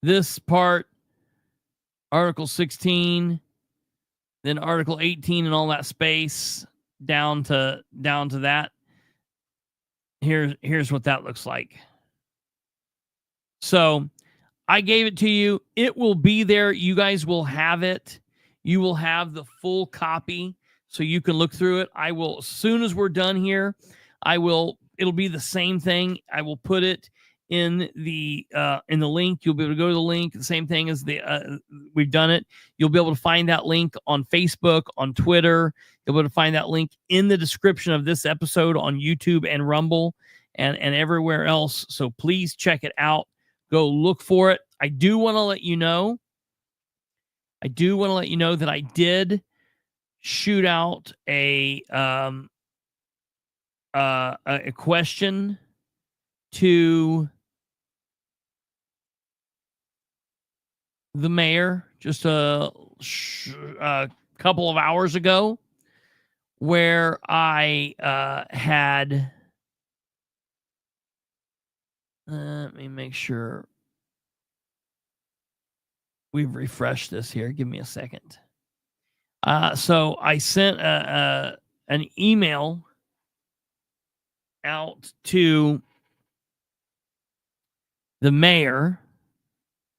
this part, Article 16, then Article 18 and all that space down to that. Here's what that looks like. So I gave it to you. It will be there. You guys will have it. You will have the full copy so you can look through it. I will, as soon as we're done here, it'll be the same thing. I will put it in the link. You'll be able to go to the link. The same thing as we've done it. You'll be able to find that link on Facebook, on Twitter. You'll be able to find that link in the description of this episode on YouTube and Rumble and everywhere else. So please check it out. Go look for it. I do want to let you know that I did shoot out a question to the mayor just a couple of hours ago, where I had, let me make sure we've refreshed this here. Give me a second. So I sent an email out to the mayor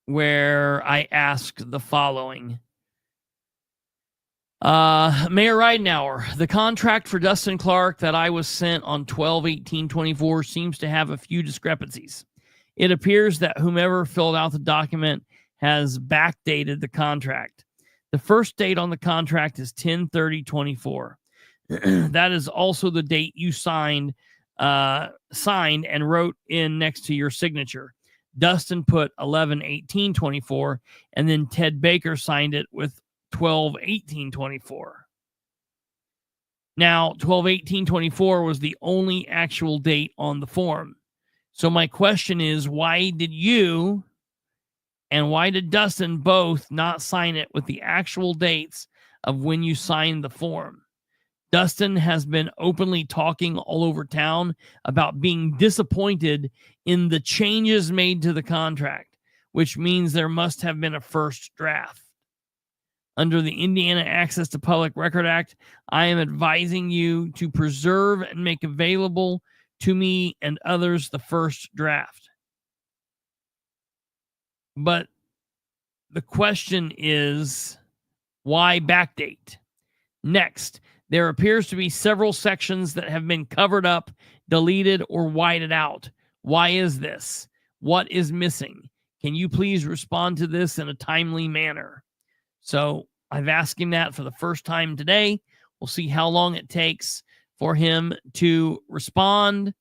where I asked the following. Mayor Ridenour, the contract for Dustin Clark that I was sent on 12/18/24 seems to have a few discrepancies. It appears that whomever filled out the document has backdated the contract. The first date on the contract is 10/30/24. That is also the date you signed and wrote in next to your signature. Dustin put 11/18/24, and then Ted Baker signed it with 12/18/24. Now, 12/18/24 was the only actual date on the form. So my question is, why did you and why did Dustin both not sign it with the actual dates of when you signed the form? Dustin has been openly talking all over town about being disappointed in the changes made to the contract, which means there must have been a first draft. Under the Indiana Access to Public Record Act, I am advising you to preserve and make available to me and others the first draft. But the question is, why backdate? Next, there appears to be several sections that have been covered up, deleted, or whited out. Why is this? What is missing? Can you please respond to this in a timely manner? So I've asked him that for the first time today. We'll see how long it takes for him to respond.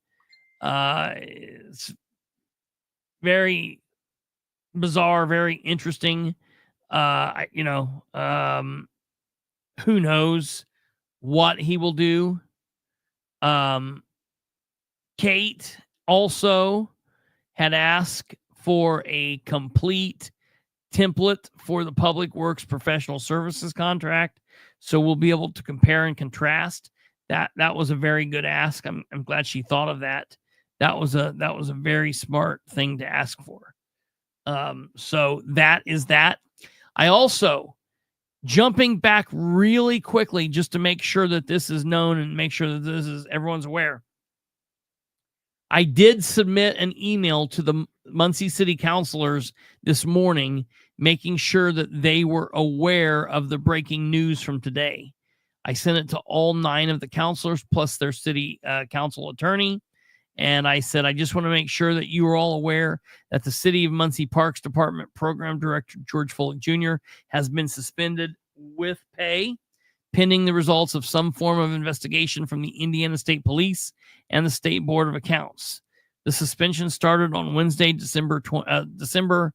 It's very bizarre, very interesting. Who knows what he will do. Kate also had asked for a complete template for the Public Works Professional Services contract, so we'll be able to compare and contrast. That was a very good ask. I'm glad she thought of that. That was a very smart thing to ask for. So that is that. I also, jumping back really quickly just to make sure that this is known and make sure that this is everyone's aware. I did submit an email to the Muncie City Councilors this morning, making sure that they were aware of the breaking news from today. I sent it to all 9 of the councilors plus their city council attorney. And I said, I just want to make sure that you are all aware that the City of Muncie Parks Department Program Director George Foley Jr. has been suspended with pay, pending the results of some form of investigation from the Indiana State Police and the State Board of Accounts. The suspension started on Wednesday, December 18th,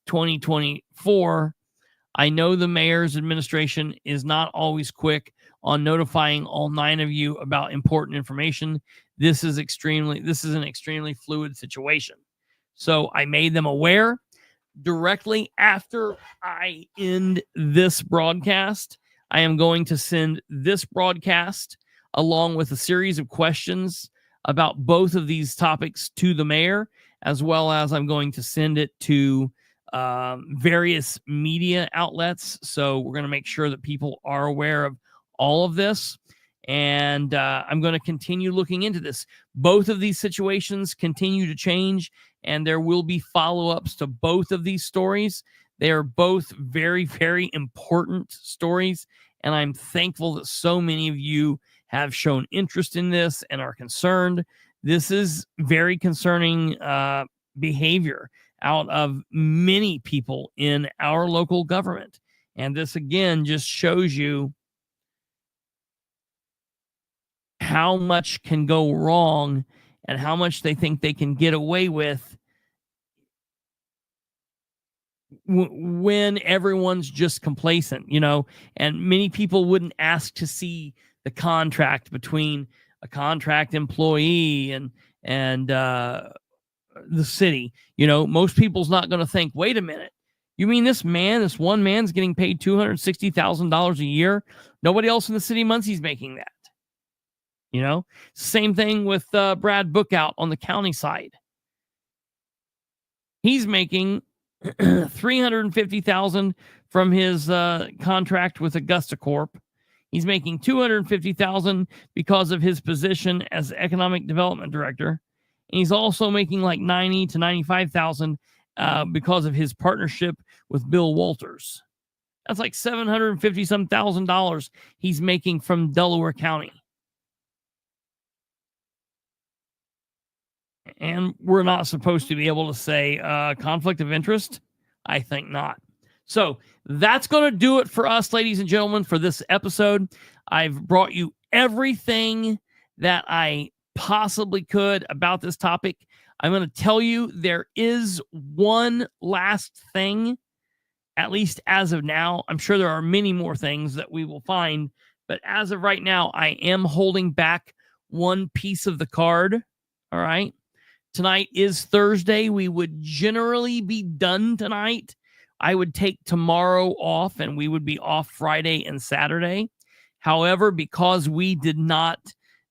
2024. I know the mayor's administration is not always quick on notifying all 9 of you about important information. This is an extremely fluid situation. So I made them aware. Directly after I end this broadcast, I am going to send this broadcast along with a series of questions about both of these topics to the mayor, as well as I'm going to send it to various media outlets. So we're going to make sure that people are aware of all of this. And I'm going to continue looking into this. Both of these situations continue to change, and there will be follow-ups to both of these stories. They are both very, very important stories, and I'm thankful that so many of you have shown interest in this and are concerned. This is very concerning behavior out of many people in our local government. And this, again, just shows you how much can go wrong and how much they think they can get away with when everyone's just complacent, and many people wouldn't ask to see the contract between a contract employee and the city. Most people's not going to think, wait a minute, you mean this one man's getting paid $260,000 a year? Nobody else in the city of Muncie's making that. Same thing with Brad Bookout on the county side. He's making $350,000 from his contract with Augusta Corp. He's making $250,000 because of his position as economic development director, and he's also making like $90,000 to $95,000 because of his partnership with Bill Walters. That's like $750 some $1,000 he's making from Delaware County. And we're not supposed to be able to say conflict of interest? I think not. So that's going to do it for us, ladies and gentlemen, for this episode. I've brought you everything that I possibly could about this topic. I'm going to tell you there is one last thing, at least as of now. I'm sure there are many more things that we will find, but as of right now, I am holding back one piece of the card. All right. Tonight is Thursday. We would generally be done tonight. I would take tomorrow off, and we would be off Friday and Saturday. However, because we did not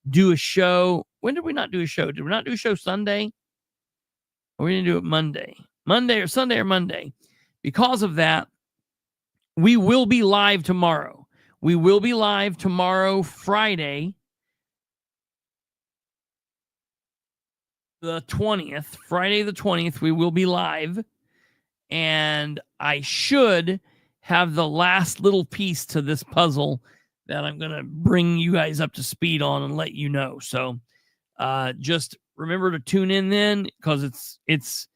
do a show, when did we not do a show? Did we not do a show Sunday? Or we didn't do it Monday? Monday or Sunday or Monday. Because of that, we will be live tomorrow. We will be live tomorrow, Friday, the 20th. Friday the 20th, we will be live. And I should have the last little piece to this puzzle that I'm going to bring you guys up to speed on and let you know. So just remember to tune in then, because it's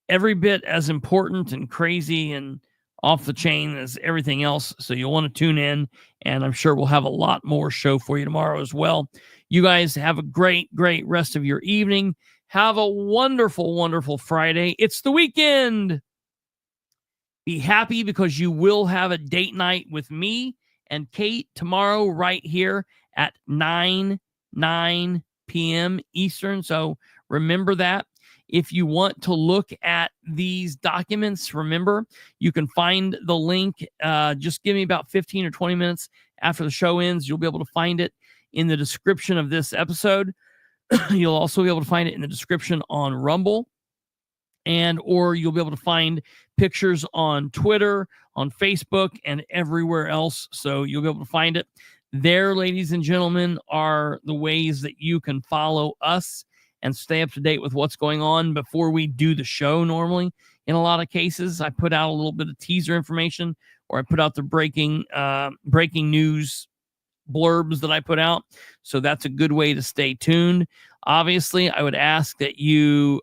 every bit as important and crazy and off the chain as everything else. So you'll want to tune in, and I'm sure we'll have a lot more show for you tomorrow as well. You guys have a great, great rest of your evening. Have a wonderful, wonderful Friday. It's the weekend. Be happy, because you will have a date night with me and Kate tomorrow right here at 9 p.m. Eastern. So remember that. If you want to look at these documents, remember, you can find the link. Just give me about 15 or 20 minutes after the show ends. You'll be able to find it in the description of this episode. You'll also be able to find it in the description on Rumble, or you'll be able to find pictures on Twitter, on Facebook, and everywhere else. So you'll be able to find it there. Ladies and gentlemen, are the ways that you can follow us and stay up to date with what's going on before we do the show. Normally, in a lot of cases, I put out a little bit of teaser information, or I put out the breaking news blurbs that I put out. So that's a good way to stay tuned. Obviously, I would ask that you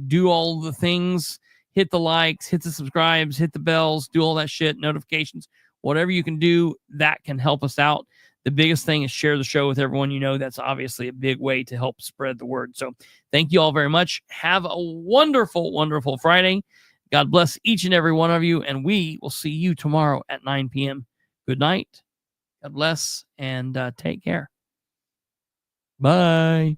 do all the things, hit the likes, hit the subscribes, hit the bells, do all that shit, notifications, whatever you can do that can help us out. The biggest thing is share the show with everyone you know. That's obviously a big way to help spread the word. So thank you all very much. Have a wonderful, wonderful Friday. God bless each and every one of you, and we will see you tomorrow at 9 p.m. Good night. God bless, and take care. Bye.